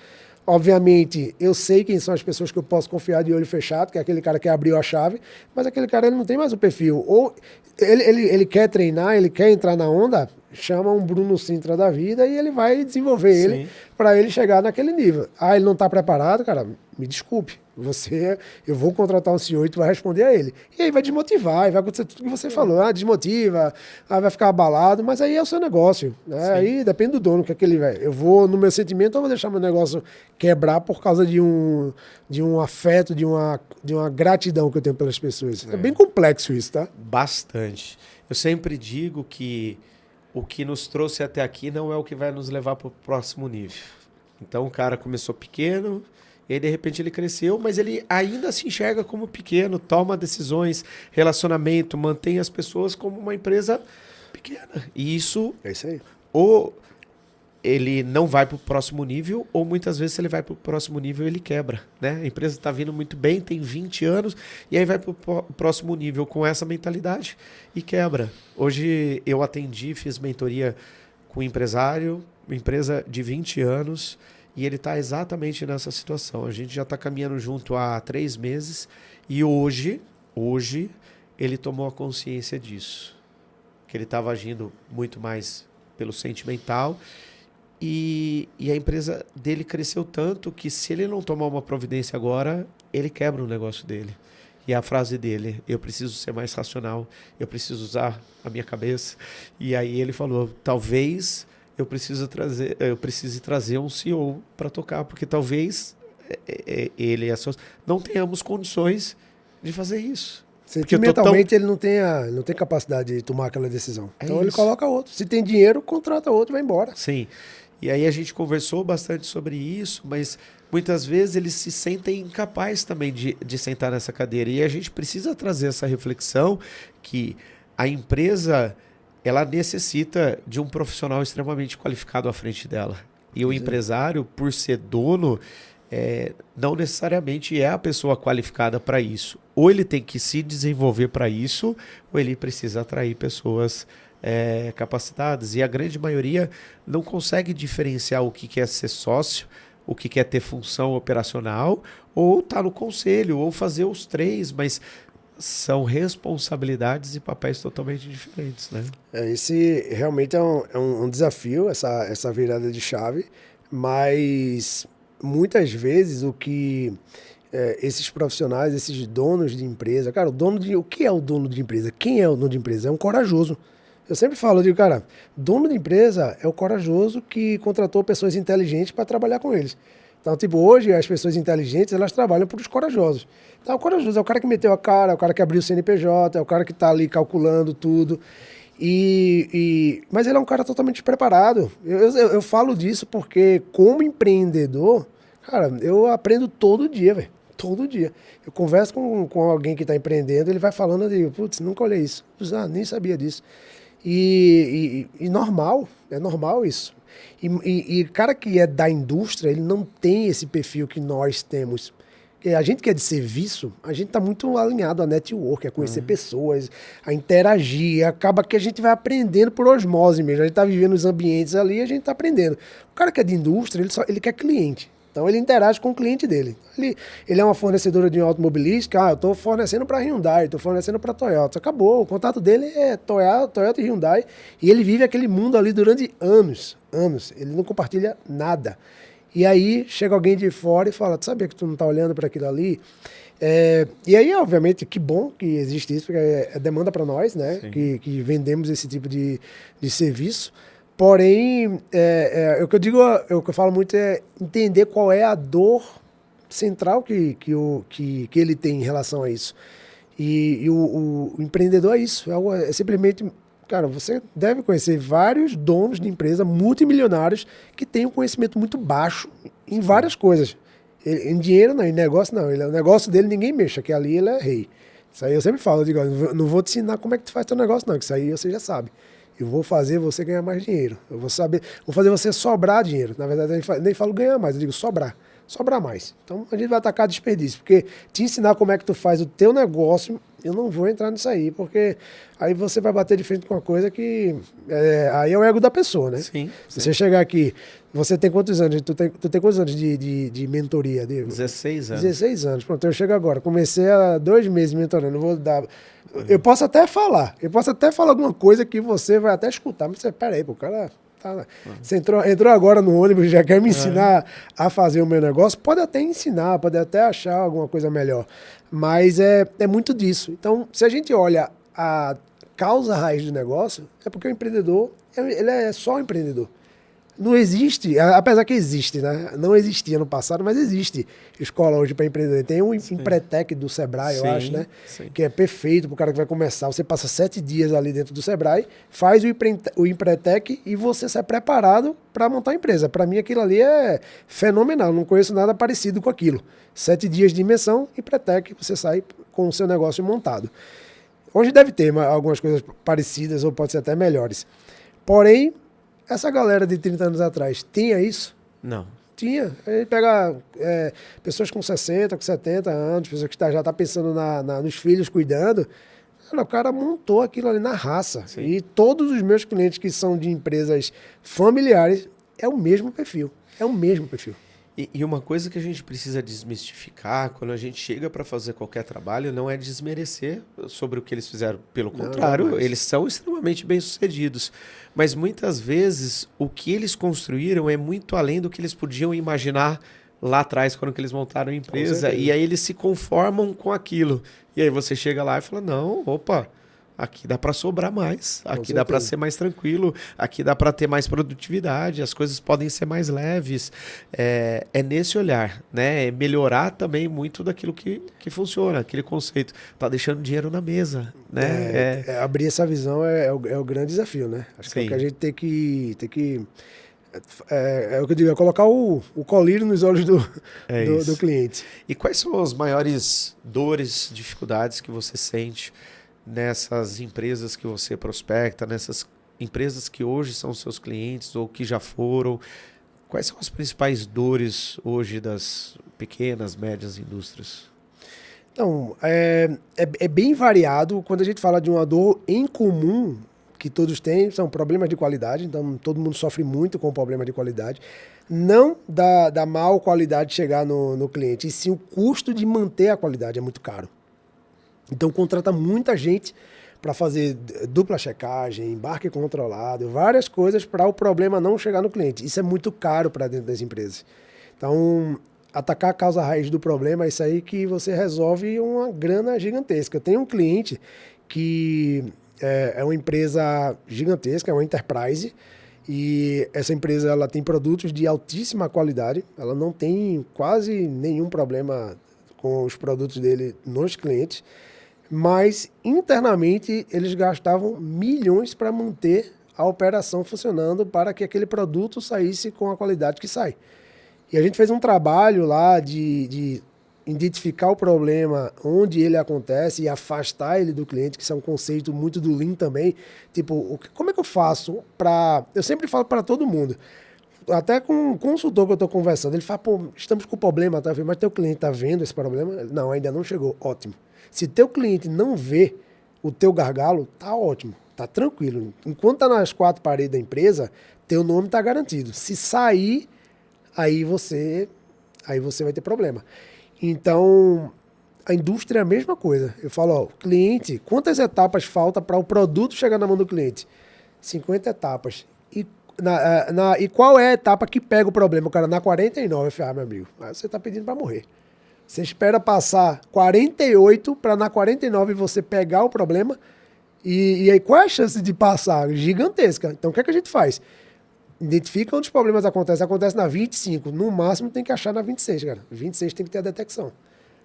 Obviamente, eu sei quem são as pessoas que eu posso confiar de olho fechado, que é aquele cara que abriu a chave, mas aquele cara ele não tem mais o perfil. Ou ele quer treinar, ele quer entrar na onda, chama um Bruno Sintra da vida e ele vai desenvolver ele Sim. para ele chegar naquele nível. Ah, ele não está preparado, cara, me desculpe. Eu vou contratar um CEO e tu vai responder a ele. E aí vai desmotivar, e vai acontecer tudo que você falou. Ah, desmotiva, vai ficar abalado, mas aí é o seu negócio. Né? Aí depende do dono, que é que ele vai. Eu vou, no meu sentimento, eu vou deixar meu negócio quebrar por causa de um afeto, de uma gratidão que eu tenho pelas pessoas. É bem complexo isso, tá? Bastante. Eu sempre digo que o que nos trouxe até aqui não é o que vai nos levar para o próximo nível. Então o cara começou pequeno, e aí de repente ele cresceu, mas ele ainda se enxerga como pequeno, toma decisões, relacionamento, mantém as pessoas como uma empresa pequena. E isso, É isso aí. ou ele não vai para o próximo nível, ou muitas vezes se ele vai para o próximo nível, ele quebra. Né? A empresa está vindo muito bem, tem 20 anos, e aí vai para o próximo nível com essa mentalidade e quebra. Hoje eu atendi, fiz mentoria com um empresário, uma empresa de 20 anos, e ele está exatamente nessa situação. A gente já está caminhando junto há 3 meses, e hoje ele tomou a consciência disso. Que ele estava agindo muito mais pelo sentimental, e a empresa dele cresceu tanto que se ele não tomar uma providência agora, ele quebra o negócio dele. E a frase dele, eu preciso ser mais racional, eu preciso usar a minha cabeça. E aí ele falou, talvez eu precise trazer um CEO para tocar, porque talvez ele e a sua não tenhamos condições de fazer isso. Sentimentalmente ele não tem capacidade de tomar aquela decisão. Então ele isso. coloca outro. Se tem dinheiro, contrata outro e vai embora. Sim. E aí a gente conversou bastante sobre isso, mas muitas vezes eles se sentem incapazes também de sentar nessa cadeira. E a gente precisa trazer essa reflexão que a empresa ela necessita de um profissional extremamente qualificado à frente dela. E o empresário, por ser dono, não necessariamente é a pessoa qualificada para isso. Ou ele tem que se desenvolver para isso, ou ele precisa atrair pessoas capacitadas. E a grande maioria não consegue diferenciar o que é ser sócio, o que é ter função operacional, ou estar no conselho, ou fazer os 3, mas são responsabilidades e papéis totalmente diferentes, né? Esse realmente é um desafio, essa virada de chave, mas muitas vezes o que esses profissionais, esses donos de empresa, cara, o que é o dono de empresa? Quem é o dono de empresa? É um corajoso. Eu sempre falo, eu digo, cara, dono de empresa é o corajoso que contratou pessoas inteligentes para trabalhar com eles. Então, tipo, hoje as pessoas inteligentes, elas trabalham para os corajosos. Então, o corajoso é o cara que meteu a cara, é o cara que abriu o CNPJ, é o cara que está ali calculando tudo. Mas ele é um cara totalmente despreparado. Eu falo disso porque, como empreendedor, cara, eu aprendo todo dia, velho. Todo dia. Eu converso com alguém que está empreendendo, ele vai falando, eu digo, putz, nunca olhei isso. Nem sabia disso. Normal, é normal isso. E cara que é da indústria, ele não tem esse perfil que nós temos. A gente que é de serviço, a gente está muito alinhado a network, a conhecer pessoas, a interagir. Acaba que a gente vai aprendendo por osmose mesmo. A gente está vivendo os ambientes ali e a gente está aprendendo. O cara que é de indústria, ele quer cliente. Então ele interage com o cliente dele. Ele é uma fornecedora de automobilística, eu estou fornecendo para Hyundai, estou fornecendo para Toyota. Acabou, o contato dele é Toyota e Hyundai, e ele vive aquele mundo ali durante anos. Ele não compartilha nada. E aí chega alguém de fora e fala, tu sabia que tu não está olhando para aquilo ali? E aí, obviamente, que bom que existe isso, porque é demanda para nós, né? Que vendemos esse tipo de serviço. Porém, o que eu digo, o que eu falo muito é entender qual é a dor central que ele tem em relação a isso. E o empreendedor é isso, é simplesmente, cara, você deve conhecer vários donos de empresa multimilionários que têm um conhecimento muito baixo em várias coisas. Em dinheiro não, em negócio não. O negócio dele ninguém mexa, que ali ele é rei. Isso aí eu sempre falo, eu digo, não vou te ensinar como é que tu faz teu negócio não, que isso aí você já sabe. Eu vou fazer você ganhar mais dinheiro. Eu vou fazer você sobrar dinheiro. Na verdade, eu nem falo ganhar mais, eu digo sobrar. Sobrar mais. Então, a gente vai atacar desperdício. Porque te ensinar como é que tu faz o teu negócio eu não vou entrar nisso aí, porque aí você vai bater de frente com uma coisa que... aí é o ego da pessoa, né? Sim. Se você chegar aqui, você tem quantos anos? Tu tem quantos anos de mentoria, Diego? 16 anos. 16 anos. Pronto, eu chego agora. Comecei há 2 meses mentorando. Eu vou dar... Eu posso até falar alguma coisa que você vai até escutar, mas você, peraí, pô, o cara... Tá, você entrou agora no ônibus e já quer me ensinar a fazer o meu negócio? Pode até ensinar, pode até achar alguma coisa melhor. Mas é muito disso. Então, se a gente olha a causa raiz do negócio, é porque o empreendedor, ele é só um empreendedor. Não existe, apesar que existe, né? Não existia no passado, mas existe escola hoje para empreendedor. Tem um Empretec do Sebrae, eu acho, né? Sim. Que é perfeito para o cara que vai começar. Você passa 7 dias ali dentro do Sebrae, faz o Empretec e você sai preparado para montar a empresa. Para mim, aquilo ali é fenomenal. Não conheço nada parecido com aquilo. 7 dias de imersão, Empretec, você sai com o seu negócio montado. Hoje deve ter algumas coisas parecidas ou pode ser até melhores. Porém, essa galera de 30 anos atrás tinha isso? Não. Tinha. Aí pega pessoas com 60, com 70 anos, pessoas que já estão pensando nos filhos, cuidando. O cara montou aquilo ali na raça. Sim. E todos os meus clientes que são de empresas familiares é o mesmo perfil. É o mesmo perfil. E uma coisa que a gente precisa desmistificar quando a gente chega para fazer qualquer trabalho não é desmerecer sobre o que eles fizeram. Pelo contrário, eles são extremamente bem-sucedidos. Mas muitas vezes o que eles construíram é muito além do que eles podiam imaginar lá atrás, quando que eles montaram a empresa. E aí eles se conformam com aquilo. E aí você chega lá e fala, não, opa... Aqui dá para sobrar mais, aqui dá para ser mais tranquilo, aqui dá para ter mais produtividade, as coisas podem ser mais leves. É nesse olhar, né? É melhorar também muito daquilo que funciona, aquele conceito. Tá deixando dinheiro na mesa, né? Abrir essa visão é o grande desafio, né? Acho que é o que a gente tem que é o que eu digo, é colocar o colírio nos olhos do cliente. E quais são as maiores dores, dificuldades que você sente nessas empresas que você prospecta, nessas empresas que hoje são seus clientes ou que já foram? Quais são as principais dores hoje das pequenas, médias indústrias? Então, é bem variado. Quando a gente fala de uma dor em comum que todos têm, são problemas de qualidade. Então, todo mundo sofre muito com problema de qualidade. Não da mal qualidade chegar no cliente, e sim o custo de manter a qualidade é muito caro. Então, contrata muita gente para fazer dupla checagem, embarque controlado, várias coisas para o problema não chegar no cliente. Isso é muito caro para dentro das empresas. Então, atacar a causa raiz do problema é isso aí que você resolve uma grana gigantesca. Eu tenho um cliente que é uma empresa gigantesca, é uma enterprise, e essa empresa ela tem produtos de altíssima qualidade, ela não tem quase nenhum problema com os produtos dele nos clientes, mas internamente eles gastavam milhões para manter a operação funcionando para que aquele produto saísse com a qualidade que sai. E a gente fez um trabalho lá de identificar o problema onde ele acontece e afastar ele do cliente, que isso é um conceito muito do Lean também. Tipo, como é que eu faço para... Eu sempre falo para todo mundo, até com um consultor que eu estou conversando, ele fala, pô, estamos com problema, tá? Mas teu cliente está vendo esse problema? Não, ainda não chegou. Ótimo. Se teu cliente não vê o teu gargalo, tá ótimo, tá tranquilo. Enquanto tá nas 4 paredes da empresa, teu nome tá garantido. Se sair, aí você vai ter problema. Então, a indústria é a mesma coisa. Eu falo, ó, cliente, quantas etapas falta para o produto chegar na mão do cliente? 50 etapas. E qual é a etapa que pega o problema? O cara, na 49, eu falo, meu amigo, aí você tá pedindo para morrer. Você espera passar 48 para na 49 você pegar o problema. E aí, qual é a chance de passar? Gigantesca. Então, o que é que a gente faz? Identifica onde os problemas acontecem. Acontece na 25. No máximo, tem que achar na 26, cara. 26 tem que ter a detecção.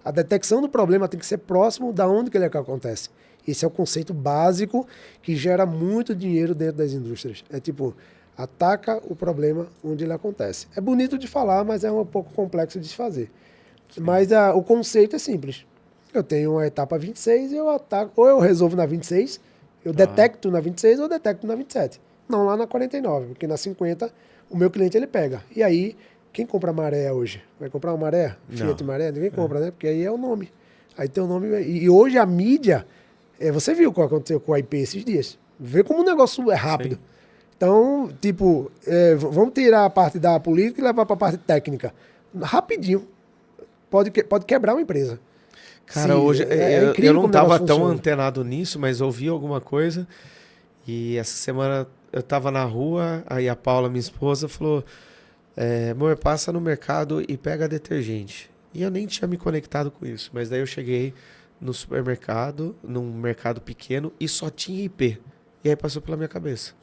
A detecção do problema tem que ser próximo da onde que ele acontece. Esse é o conceito básico que gera muito dinheiro dentro das indústrias. É tipo, ataca o problema onde ele acontece. É bonito de falar, mas é um pouco complexo de se fazer. Sim. Mas o conceito é simples. Eu tenho uma etapa 26 e eu ataco, ou eu resolvo na 26, eu detecto na 26 ou eu detecto na 27. Não lá na 49, porque na 50 o meu cliente ele pega. E aí, quem compra maré hoje? Vai comprar uma maré? Fiat Maré? Ninguém compra, né? Porque aí é o nome. Aí tem o nome... E hoje a mídia... você viu o que aconteceu com o IP esses dias. Vê como o negócio é rápido. Sim. Então, tipo, vamos tirar a parte da política e levar para a parte técnica. Rapidinho. Pode quebrar uma empresa. Cara, sim, hoje eu não estava tão antenado nisso, mas ouvi alguma coisa. E essa semana eu estava na rua, aí a Paula, minha esposa, falou: amor, passa no mercado e pega detergente. E eu nem tinha me conectado com isso, mas daí eu cheguei no supermercado, num mercado pequeno, e só tinha IP. E aí passou pela minha cabeça: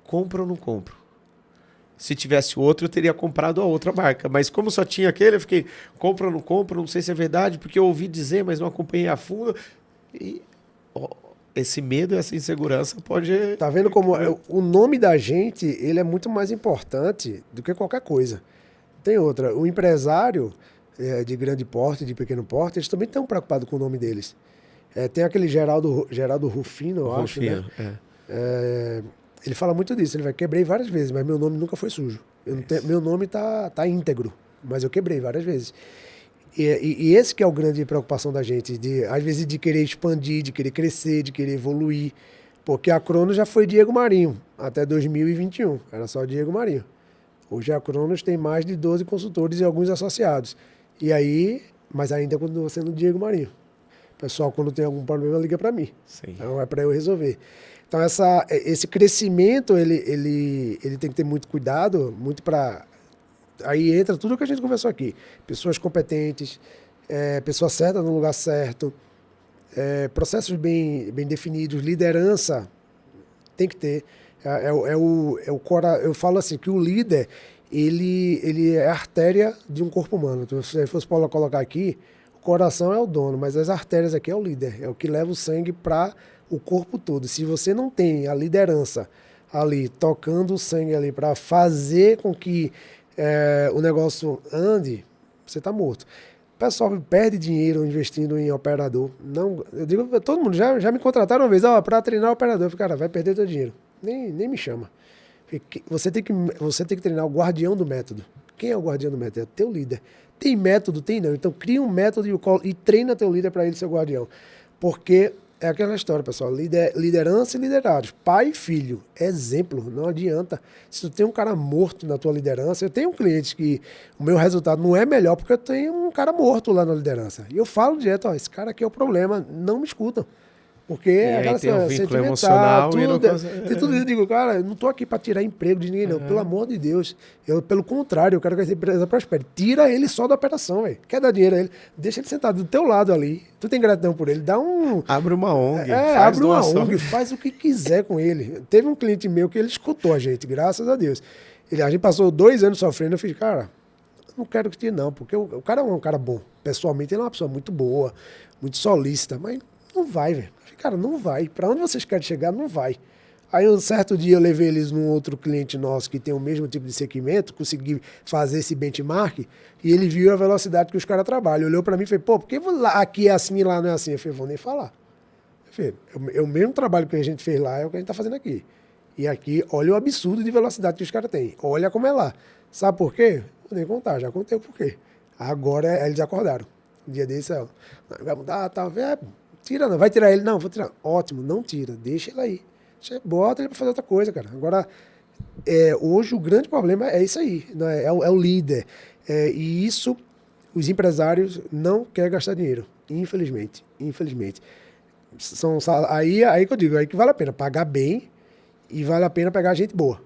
compro ou não compro? Se tivesse outro, eu teria comprado a outra marca. Mas como só tinha aquele, eu fiquei: compro ou não compro? Não sei se é verdade, porque eu ouvi dizer, mas não acompanhei a fundo. E esse medo, essa insegurança pode... Tá vendo como o nome da gente, ele é muito mais importante do que qualquer coisa. Tem outra, o empresário de grande porte, de pequeno porte, eles também estão preocupados com o nome deles. Tem aquele Geraldo Rufino, eu acho, né? Ele fala muito disso, ele vai: quebrei várias vezes, mas meu nome nunca foi sujo. Meu nome tá íntegro, mas eu quebrei várias vezes. E esse que é a grande preocupação da gente, às vezes de querer expandir, de querer crescer, de querer evoluir. Porque a Cronos já foi Diego Marinho, até 2021, era só Diego Marinho. Hoje a Cronos tem mais de 12 consultores e alguns associados. E aí, mas ainda continua sendo Diego Marinho. O pessoal, quando tem algum problema, liga para mim. Sim. Então é para eu resolver. Então esse crescimento, ele tem que ter muito cuidado, muito para... Aí entra tudo o que a gente conversou aqui. Pessoas competentes, pessoa certa no lugar certo, processos bem definidos, liderança tem que ter. Eu falo assim, que o líder, ele é a artéria de um corpo humano. Então, se fosse para colocar aqui, o coração é o dono, mas as artérias aqui é o líder, é o que leva o sangue para o corpo todo. Se você não tem a liderança ali, tocando o sangue ali para fazer com que o negócio ande, você está morto. O pessoal perde dinheiro investindo em operador. Não, eu digo, todo mundo já me contrataram uma vez, para treinar operador. Eu falei: cara, vai perder teu dinheiro. Nem me chama. Você tem que treinar o guardião do método. Quem é o guardião do método? É o teu líder. Tem método? Tem não. Então cria um método e treina teu líder para ele ser guardião. Porque é aquela história, pessoal. Liderança e liderados. Pai e filho. Exemplo. Não adianta. Se tu tem um cara morto na tua liderança... Eu tenho um cliente que o meu resultado não é melhor porque eu tenho um cara morto lá na liderança. E eu falo direto: esse cara aqui é o problema. Não me escutam. Porque aquela tem um vínculo emocional tudo, tem tudo isso. Eu digo: cara, eu não estou aqui para tirar emprego de ninguém, não. Pelo amor de Deus. Pelo contrário, eu quero que essa empresa prospere. Tira ele só da operação, velho. Quer dar dinheiro a ele? Deixa ele sentado do teu lado ali. Tu tem gratidão por ele. Dá um... Abre uma ONG. Abre uma ONG. Faz o que quiser com ele. Teve um cliente meu que ele escutou a gente, graças a Deus. A gente passou 2 anos sofrendo. Eu fiz: cara, não quero que tire não, porque o cara é um cara bom. Pessoalmente, ele é uma pessoa muito boa, muito solícita, mas não vai, velho. Cara, não vai. Para onde vocês querem chegar, não vai. Aí um certo dia eu levei eles num outro cliente nosso que tem o mesmo tipo de segmento, consegui fazer esse benchmark, e ele viu a velocidade que os caras trabalham. Olhou para mim e falou: por que aqui é assim e lá não é assim? Eu falei: vou nem falar. Eu falei: o mesmo trabalho que a gente fez lá é o que a gente está fazendo aqui. E aqui, olha o absurdo de velocidade que os caras têm. Olha como é lá. Sabe por quê? Vou nem contar, já contei o porquê. Agora eles acordaram. Um dia desse, vai mudar, tal. Tira não, vai tirar ele? Não, vou tirar. Ótimo, não tira, deixa ele aí. Bota ele para fazer outra coisa, cara. Agora, hoje o grande problema é isso aí, né? É o líder. E isso, os empresários não querem gastar dinheiro, infelizmente. Aí que eu digo, aí que vale a pena pagar bem e vale a pena pegar gente boa.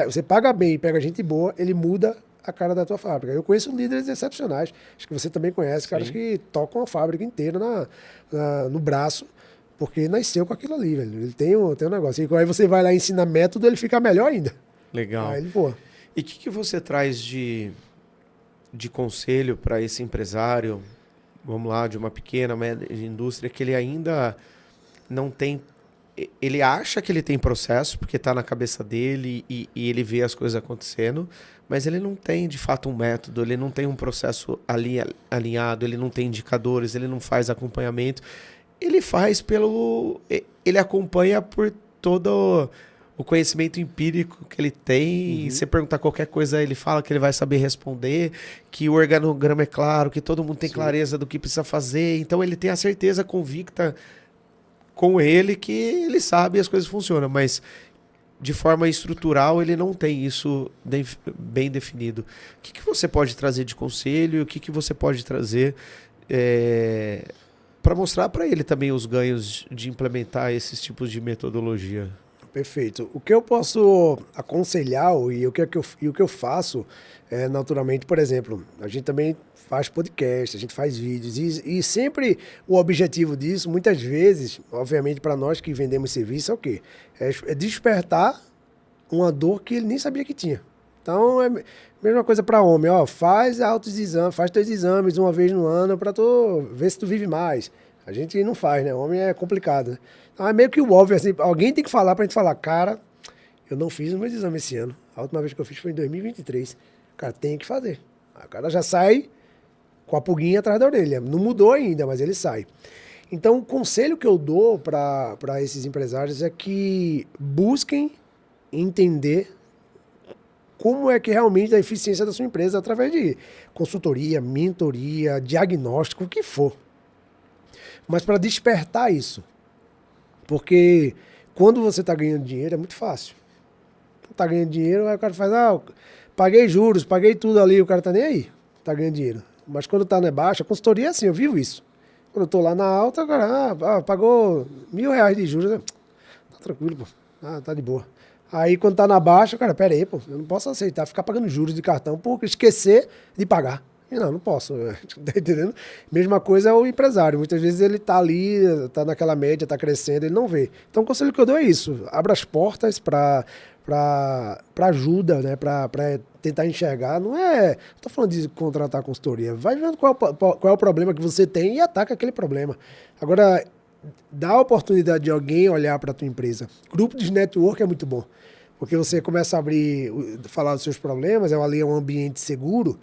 Você paga bem e pega gente boa, ele muda a cara da tua fábrica. Eu conheço líderes excepcionais, acho que você também conhece, sim, caras que tocam a fábrica inteira no braço, porque nasceu com aquilo ali, velho. Ele tem um negócio. E aí você vai lá e ensina método, ele fica melhor ainda. Legal. Aí ele voa. E o que você traz de conselho para esse empresário, vamos lá, de uma pequena, média indústria, que ele ainda não tem... Ele acha que ele tem processo, porque está na cabeça dele e ele vê as coisas acontecendo, mas ele não tem, de fato, um método, ele não tem um processo alinhado, ele não tem indicadores, ele não faz acompanhamento. Ele faz ele acompanha por todo o conhecimento empírico que ele tem, e você perguntar qualquer coisa, ele fala que ele vai saber responder, que o organograma é claro, que todo mundo tem clareza do que precisa fazer, então ele tem a certeza convicta com ele que ele sabe e as coisas funcionam, mas de forma estrutural ele não tem isso bem definido. O que você pode trazer de conselho, o que você pode trazer para mostrar para ele também os ganhos de implementar esses tipos de metodologia? Perfeito. O que eu posso aconselhar e o que eu faço naturalmente, por exemplo, a gente também faz podcast, a gente faz vídeos e sempre o objetivo disso, muitas vezes, obviamente para nós que vendemos serviço, é o quê? É despertar uma dor que ele nem sabia que tinha. Então, é a mesma coisa para homem, ó, faz autoexame, faz teus exames uma vez no ano para tu ver se tu vive mais. A gente não faz, né? Homem é complicado, né? Então, é meio que o óbvio, assim, alguém tem que falar pra gente falar, cara, eu não fiz o meu exame esse ano. A última vez que eu fiz foi em 2023. Cara, tem que fazer. Aí o cara já sai com a pulguinha atrás da orelha. Não mudou ainda, mas ele sai. Então, o conselho que eu dou para esses empresários é que busquem entender como é que realmente a eficiência da sua empresa através de consultoria, mentoria, diagnóstico, o que for. Mas para despertar isso. Porque quando você está ganhando dinheiro é muito fácil. Está ganhando dinheiro, aí o cara faz, paguei juros, paguei tudo ali, o cara tá nem aí, tá ganhando dinheiro. Mas quando tá na baixa, a consultoria é assim, eu vivo isso. Quando eu tô lá na alta, o cara, pagou R$1.000 de juros, né? Tá tranquilo, pô, tá de boa. Aí quando tá na baixa, cara, pera aí, pô, eu não posso aceitar ficar pagando juros de cartão por esquecer de pagar. Não posso, tá entendendo? Mesma coisa é o empresário, muitas vezes ele tá ali, tá naquela média, tá crescendo, ele não vê. Então o conselho que eu dou é isso, abra as portas para ajuda, né, para tentar enxergar, não tô falando de contratar consultoria, vai vendo qual é o problema que você tem e ataca aquele problema. Agora, dá a oportunidade de alguém olhar para a tua empresa. Grupo de network é muito bom, porque você começa a abrir, falar dos seus problemas, ali é um ambiente seguro,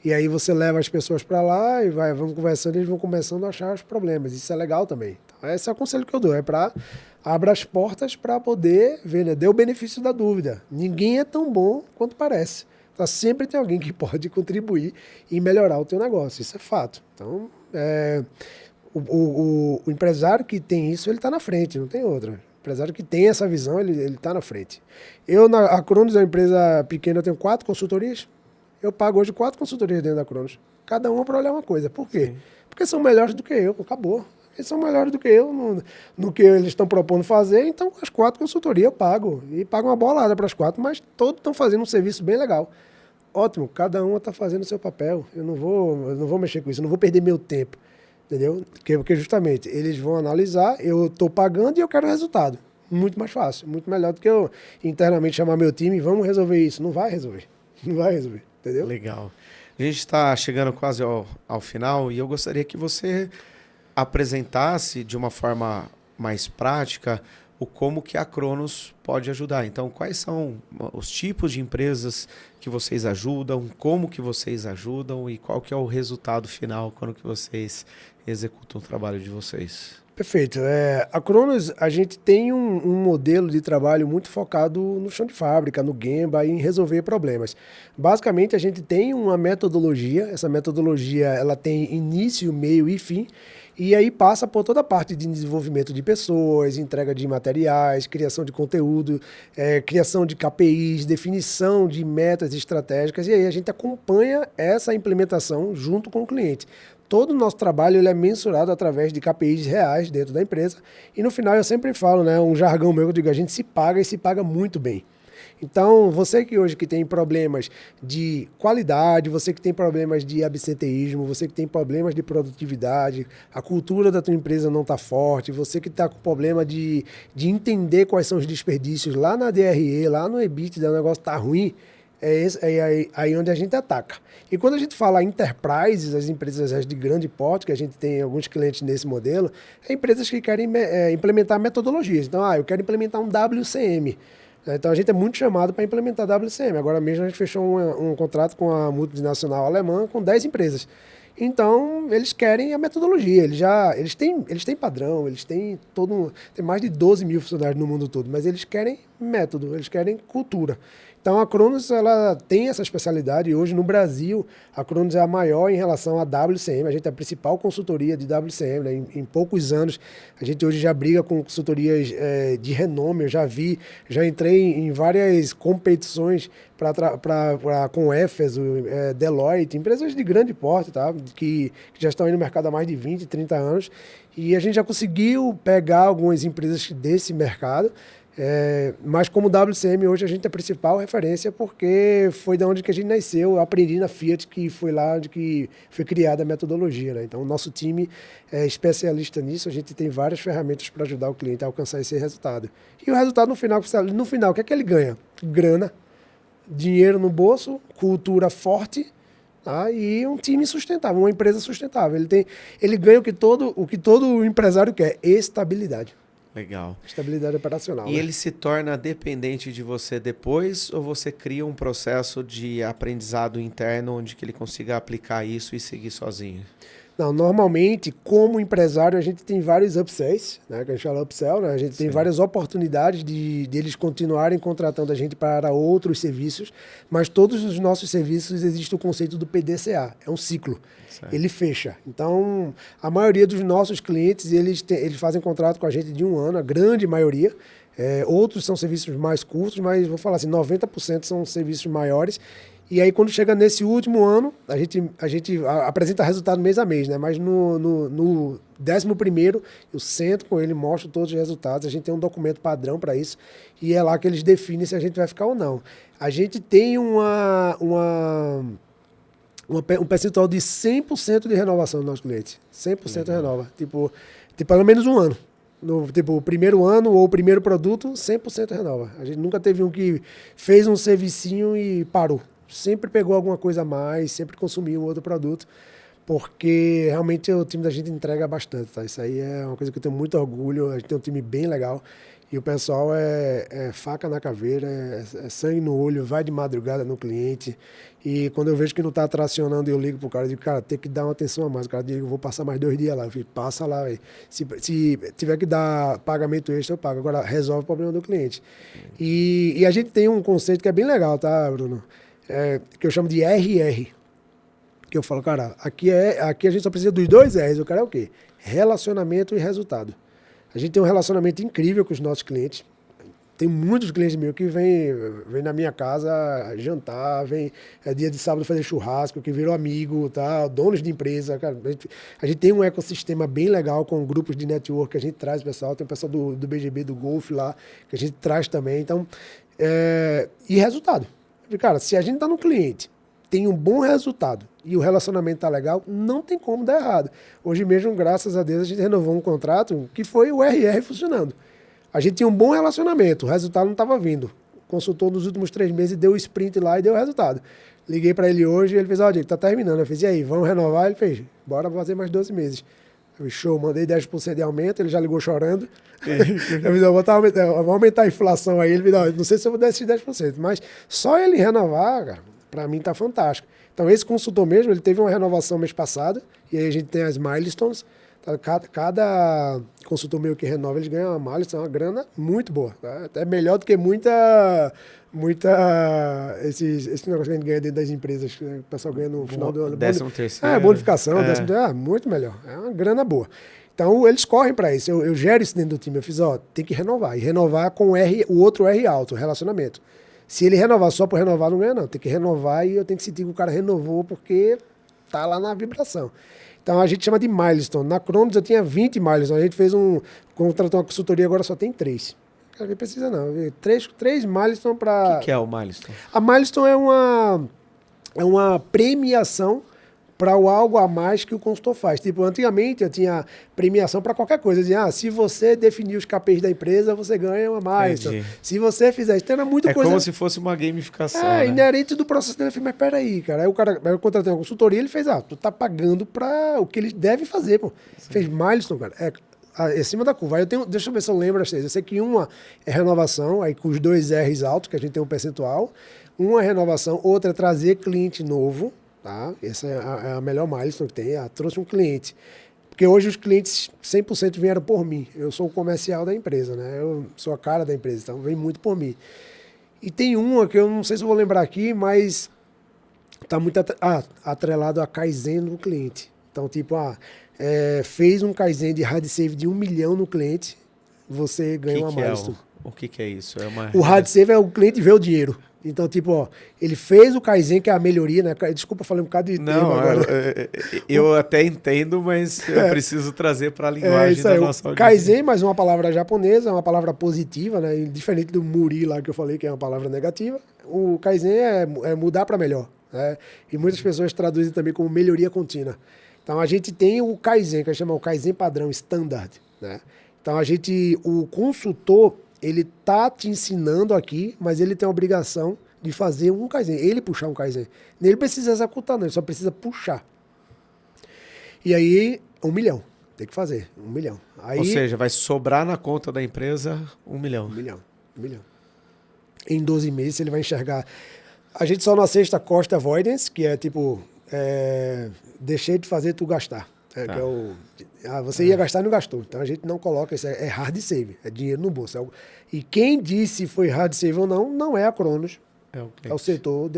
e aí você leva as pessoas para lá e vamos conversando, eles vão começando a achar os problemas. Isso é legal também. Então, esse é o conselho que eu dou, abra as portas para poder ver, né? Dê o benefício da dúvida. Ninguém é tão bom quanto parece. Então, sempre tem alguém que pode contribuir e melhorar o teu negócio. Isso é fato. Então, o empresário que tem isso, ele está na frente, não tem outra. O empresário que tem essa visão, ele está na frente. A Cronos é uma empresa pequena, eu tenho 4 consultorias. Eu pago hoje 4 consultorias dentro da Cronos. Cada uma para olhar uma coisa. Por quê? Sim. Porque são melhores do que eu. Acabou. Eles são melhores do que eu no que eles estão propondo fazer. Então, as 4 consultorias eu pago. E pago uma bolada para as 4, mas todos estão fazendo um serviço bem legal. Ótimo. Cada uma está fazendo o seu papel. Eu não vou mexer com isso. Eu não vou perder meu tempo. Entendeu? Porque justamente eles vão analisar, eu estou pagando e eu quero resultado. Muito mais fácil. Muito melhor do que eu internamente chamar meu time e vamos resolver isso. Não vai resolver. Não vai resolver. Entendeu? Legal. A gente está chegando quase ao final e eu gostaria que você apresentasse de uma forma mais prática como que a Cronos pode ajudar. Então, quais são os tipos de empresas que vocês ajudam, como que vocês ajudam e qual que é o resultado final quando que vocês executam o trabalho de vocês? Perfeito. A Cronos, a gente tem um modelo de trabalho muito focado no chão de fábrica, no Gemba, em resolver problemas. Basicamente, a gente tem uma metodologia, essa metodologia ela tem início, meio e fim, e aí passa por toda a parte de desenvolvimento de pessoas, entrega de materiais, criação de conteúdo, criação de KPIs, definição de metas estratégicas, e aí a gente acompanha essa implementação junto com o cliente. Todo o nosso trabalho ele é mensurado através de KPIs reais dentro da empresa. E no final eu sempre falo, né, um jargão meu, eu digo, a gente se paga e se paga muito bem. Então, você que hoje que tem problemas de qualidade, você que tem problemas de absenteísmo, você que tem problemas de produtividade, a cultura da tua empresa não está forte, você que está com problema de entender quais são os desperdícios lá na DRE, lá no EBITDA, o negócio está ruim, é aí onde a gente ataca. E quando a gente fala enterprises, as empresas de grande porte, que a gente tem alguns clientes nesse modelo, é empresas que querem implementar metodologias. Então, eu quero implementar um WCM. Então, a gente é muito chamado para implementar WCM. Agora mesmo, a gente fechou um contrato com a multinacional alemã com 10 empresas. Então, eles querem a metodologia. Eles têm padrão, eles têm tem mais de 12 mil funcionários no mundo todo, mas eles querem método, eles querem cultura. Então, a Cronos, ela tem essa especialidade e hoje no Brasil, a Cronos é a maior em relação à WCM. A gente é a principal consultoria de WCM, né? Em poucos anos, a gente hoje já briga com consultorias de renome. Eu já entrei em várias competições com Éfeso, Deloitte, empresas de grande porte, tá? que já estão aí no mercado há mais de 20, 30 anos. E a gente já conseguiu pegar algumas empresas desse mercado. Mas como WCM hoje a gente é a principal referência porque foi da onde que a gente nasceu. Eu aprendi na Fiat, que foi lá onde que foi criada a metodologia, né? Então o nosso time é especialista nisso. A gente tem várias ferramentas para ajudar o cliente a alcançar esse resultado. E o resultado no final, o que é que ele ganha? Grana, dinheiro no bolso, cultura forte, tá? E um time sustentável, uma empresa sustentável. Ele ganha o que todo empresário quer: estabilidade. Legal. Estabilidade operacional. E né? ele se torna dependente de você depois, ou você cria um processo de aprendizado interno onde que ele consiga aplicar isso e seguir sozinho? Não, normalmente, como empresário, a gente tem vários upsells, né? Que a gente fala upsell, né? A gente tem várias oportunidades de eles continuarem contratando a gente para outros serviços, mas todos os nossos serviços existe o conceito do PDCA, é um ciclo. Certo. Ele fecha. Então, a maioria dos nossos clientes, eles fazem contrato com a gente de 1 ano, a grande maioria. Outros são serviços mais curtos, mas vou falar assim, 90% são serviços maiores. E aí, quando chega nesse último ano, a gente apresenta resultado mês a mês, né? Mas no 11º, eu sento com ele, mostro todos os resultados. A gente tem um documento padrão para isso. E é lá que eles definem se a gente vai ficar ou não. A gente tem um percentual de 100% de renovação do nosso cliente. 100% renova. Tipo, pelo menos 1 ano. O primeiro ano ou o primeiro produto, 100% renova. A gente nunca teve um que fez um servicinho e parou. Sempre pegou alguma coisa a mais, sempre consumiu outro produto, porque realmente o time da gente entrega bastante, tá? Isso aí é uma coisa que eu tenho muito orgulho. A gente tem um time bem legal e o pessoal é faca na caveira, é sangue no olho, vai de madrugada no cliente. E quando eu vejo que não está tracionando, eu ligo pro cara e digo: cara, tem que dar uma atenção a mais. O cara diz: eu vou passar mais 2 dias lá. Eu fico: passa lá, véio. Se tiver que dar pagamento extra, eu pago. Agora resolve o problema do cliente. E a gente tem um conceito que é bem legal, tá, Bruno? Que eu chamo de RR. Que eu falo: cara, aqui a gente só precisa dos 2 R's. O cara é o quê? Relacionamento e resultado. A gente tem um relacionamento incrível com os nossos clientes. Tem muitos clientes meus que vêm na minha casa jantar, dia de sábado fazer churrasco, que virou amigo, tá? Donos de empresa. Cara, a gente tem um ecossistema bem legal com grupos de network que a gente traz, pessoal. Tem o pessoal do BGB, do Golf lá, que a gente traz também. Então, e resultado. Cara, se a gente está no cliente, tem um bom resultado e o relacionamento está legal, não tem como dar errado. Hoje mesmo, graças a Deus, a gente renovou um contrato que foi o RR funcionando. A gente tinha um bom relacionamento, o resultado não estava vindo. Consultou nos últimos 3 meses, deu o sprint lá e deu o resultado. Liguei para ele hoje e ele fez: Diego, tá terminando. Eu fiz: e aí, vamos renovar? Ele fez: bora fazer mais 12 meses. Eu fiz: show, mandei 10% de aumento, ele já ligou chorando. Eu fiz: vou aumentar a inflação aí. Ele falou: não sei se eu vou dar esses 10%, mas só ele renovar, cara, para mim tá fantástico. Então esse consultor mesmo, ele teve uma renovação mês passado, e aí a gente tem as milestones. Cada consultor meu que renova, eles ganham uma milestone, uma grana muito boa. Tá? Até melhor do que esse negócio que a gente ganha dentro das empresas, que o pessoal ganha no final do ano. 13º. Bonificação, 13º, muito melhor. É uma grana boa. Então, eles correm para isso. Eu gero isso dentro do time. Eu fiz: tem que renovar. E renovar com o outro R alto, relacionamento. Se ele renovar só por renovar, não ganha, não. Tem que renovar e eu tenho que sentir que o cara renovou porque tá lá na vibração. Então, a gente chama de milestone. Na Cronos eu tinha 20 milestones. A gente contratou uma consultoria, agora só tem 3. Cara, não precisa não. 3 milestones para... O que é o milestone? A milestone é uma premiação para o algo a mais que o consultor faz. Tipo, antigamente eu tinha premiação para qualquer coisa. Eu dizia: se você definir os KPIs da empresa, você ganha uma milestone. Entendi. Se você fizer isso, era muita coisa... como se fosse uma gamificação, né? Inerente do processo dele. Eu falei: mas peraí, cara. Aí eu contratei uma consultoria, ele fez: tu tá pagando para o que ele deve fazer, pô. Sim. Fez milestone, cara. Acima da curva. Aí deixa eu ver se eu lembro as 3. Eu sei que uma é renovação, aí com os 2 R's altos, que a gente tem um percentual. Uma é renovação, outra é trazer cliente novo. Tá? Essa é a melhor milestone que tem. Trouxe um cliente. Porque hoje os clientes 100% vieram por mim. Eu sou o comercial da empresa, né? Eu sou a cara da empresa, então vem muito por mim. E tem uma que eu não sei se eu vou lembrar aqui, mas está muito atrelado a Kaizen do cliente. Então, tipo, fez um Kaizen de hard save de 1 milhão no cliente, você ganha uma milestone. O que é isso? O hard save é o cliente ver o dinheiro. Então, tipo, ele fez o Kaizen, que é a melhoria, né? Desculpa, falei um bocado de termo agora. Eu até entendo, mas eu preciso trazer para a linguagem da nossa audiência. Kaizen, mas uma palavra japonesa, é uma palavra positiva, né? Diferente do Muri lá que eu falei, que é uma palavra negativa. O Kaizen é mudar para melhor, né? E muitas pessoas traduzem também como melhoria contínua. Então, a gente tem o Kaizen, que a gente chama o Kaizen padrão, standard, né? Então, o consultor, ele tá te ensinando aqui, mas ele tem a obrigação de fazer um Kaizen, ele puxar um Kaizen. Ele precisa executar, não, ele só precisa puxar. E aí, 1 milhão, tem que fazer, 1 milhão. Aí, ou seja, vai sobrar na conta da empresa 1 milhão. 1 milhão, 1 milhão. Em 12 meses ele vai enxergar. A gente só não aceita cost avoidance, que é tipo, deixei de fazer tu gastar. Que é você ia gastar e não gastou. Então a gente não coloca isso. É hard save. É dinheiro no bolso. E quem disse se foi hard save ou não, não é a Cronos. É o setor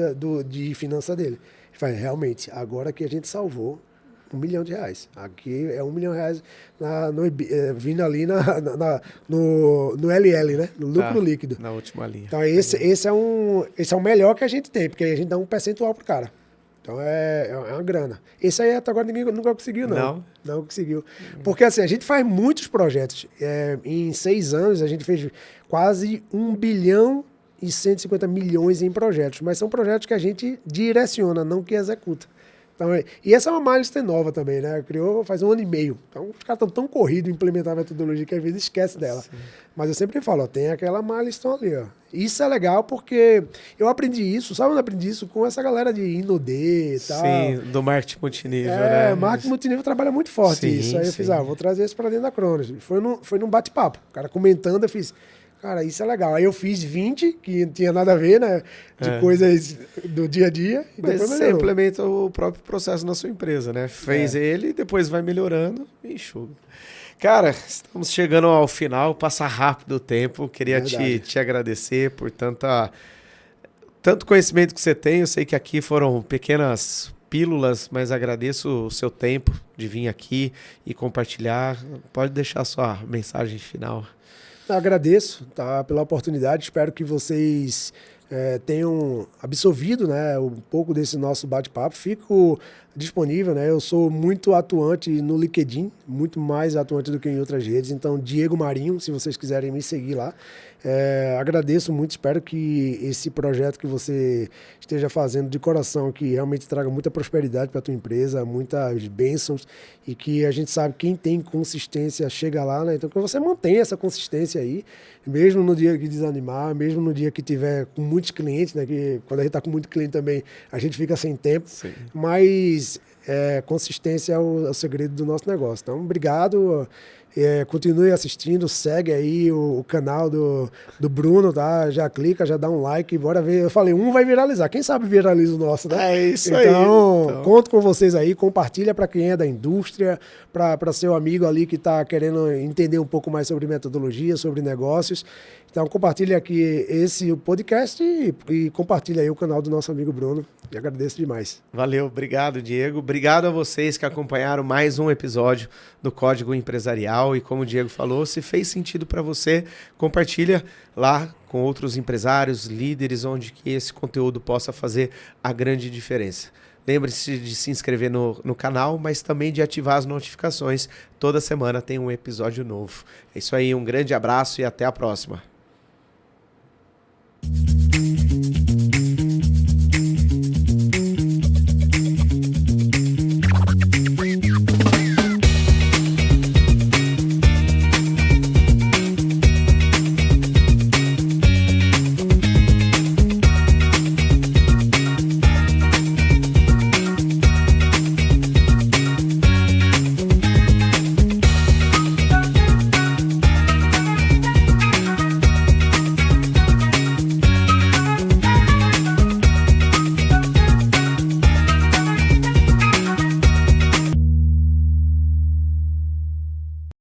de finança dele. Realmente, agora que a gente salvou 1 milhão de reais. Aqui é 1 milhão de reais vindo ali no LL, né? No lucro líquido. Na última linha. Então esse é o melhor que a gente tem, porque a gente dá um percentual pro cara. Então é uma grana. Esse aí até agora ninguém nunca conseguiu, não. Não conseguiu. Porque assim, a gente faz muitos projetos. Em 6 anos a gente fez quase 1 bilhão e 150 milhões em projetos. Mas são projetos que a gente direciona, não que executa. Então, e essa é uma milestone nova também, né? Criou faz 1 ano e meio. Então os caras estão tão corridos em implementar a metodologia que às vezes esquece dela. Sim. Mas eu sempre falo, tem aquela milestone ali, ó. Isso é legal porque eu aprendi isso, sabe onde eu aprendi isso? Com essa galera de Inodê e tal. Sim, do marketing multinível, né? Marketing multinível trabalha muito forte isso. Aí eu fiz, vou trazer isso para dentro da Cronos. Foi num bate-papo. O cara comentando, eu fiz, cara, isso é legal. Aí eu fiz 20, que não tinha nada a ver, né? De coisas do dia a dia. E mas você implementa o próprio processo na sua empresa, né? Fez ele, depois vai melhorando e enxuga. Cara, estamos chegando ao final, passa rápido o tempo. Queria te agradecer por tanto conhecimento que você tem. Eu sei que aqui foram pequenas pílulas, mas agradeço o seu tempo de vir aqui e compartilhar. Pode deixar a sua mensagem final. Eu agradeço, pela oportunidade. Espero que vocês tenham absorvido, né, um pouco desse nosso bate-papo. Fico disponível, né? Eu sou muito atuante no LinkedIn, muito mais atuante do que em outras redes. Então, Diego Marinho, se vocês quiserem me seguir lá. Agradeço muito, espero que esse projeto que você esteja fazendo de coração, que realmente traga muita prosperidade para a tua empresa, muitas bênçãos, e que a gente sabe quem tem consistência chega lá, né? Então que você mantenha essa consistência aí, mesmo no dia que desanimar, mesmo no dia que tiver com muitos clientes, né? Que quando a gente está com muito cliente também, a gente fica sem tempo. Sim. Mas consistência é o segredo do nosso negócio. Então, obrigado. Continue assistindo, segue aí o canal do Bruno, tá? Já clica, já dá um like, bora ver. Eu falei, vai viralizar. Quem sabe viraliza o nosso, né? É isso aí. Então, conto com vocês aí, compartilha para quem é da indústria, para seu amigo ali que está querendo entender um pouco mais sobre metodologia, sobre negócios. Então, compartilha aqui o podcast e compartilha aí o canal do nosso amigo Bruno. E agradeço demais. Valeu, obrigado, Diego. Obrigado a vocês que acompanharam mais um episódio do Código Empresarial. E como o Diego falou, se fez sentido para você, compartilha lá com outros empresários, líderes, onde que esse conteúdo possa fazer a grande diferença. Lembre-se de se inscrever no canal, mas também de ativar as notificações. Toda semana tem um episódio novo. É isso aí, um grande abraço e até a próxima.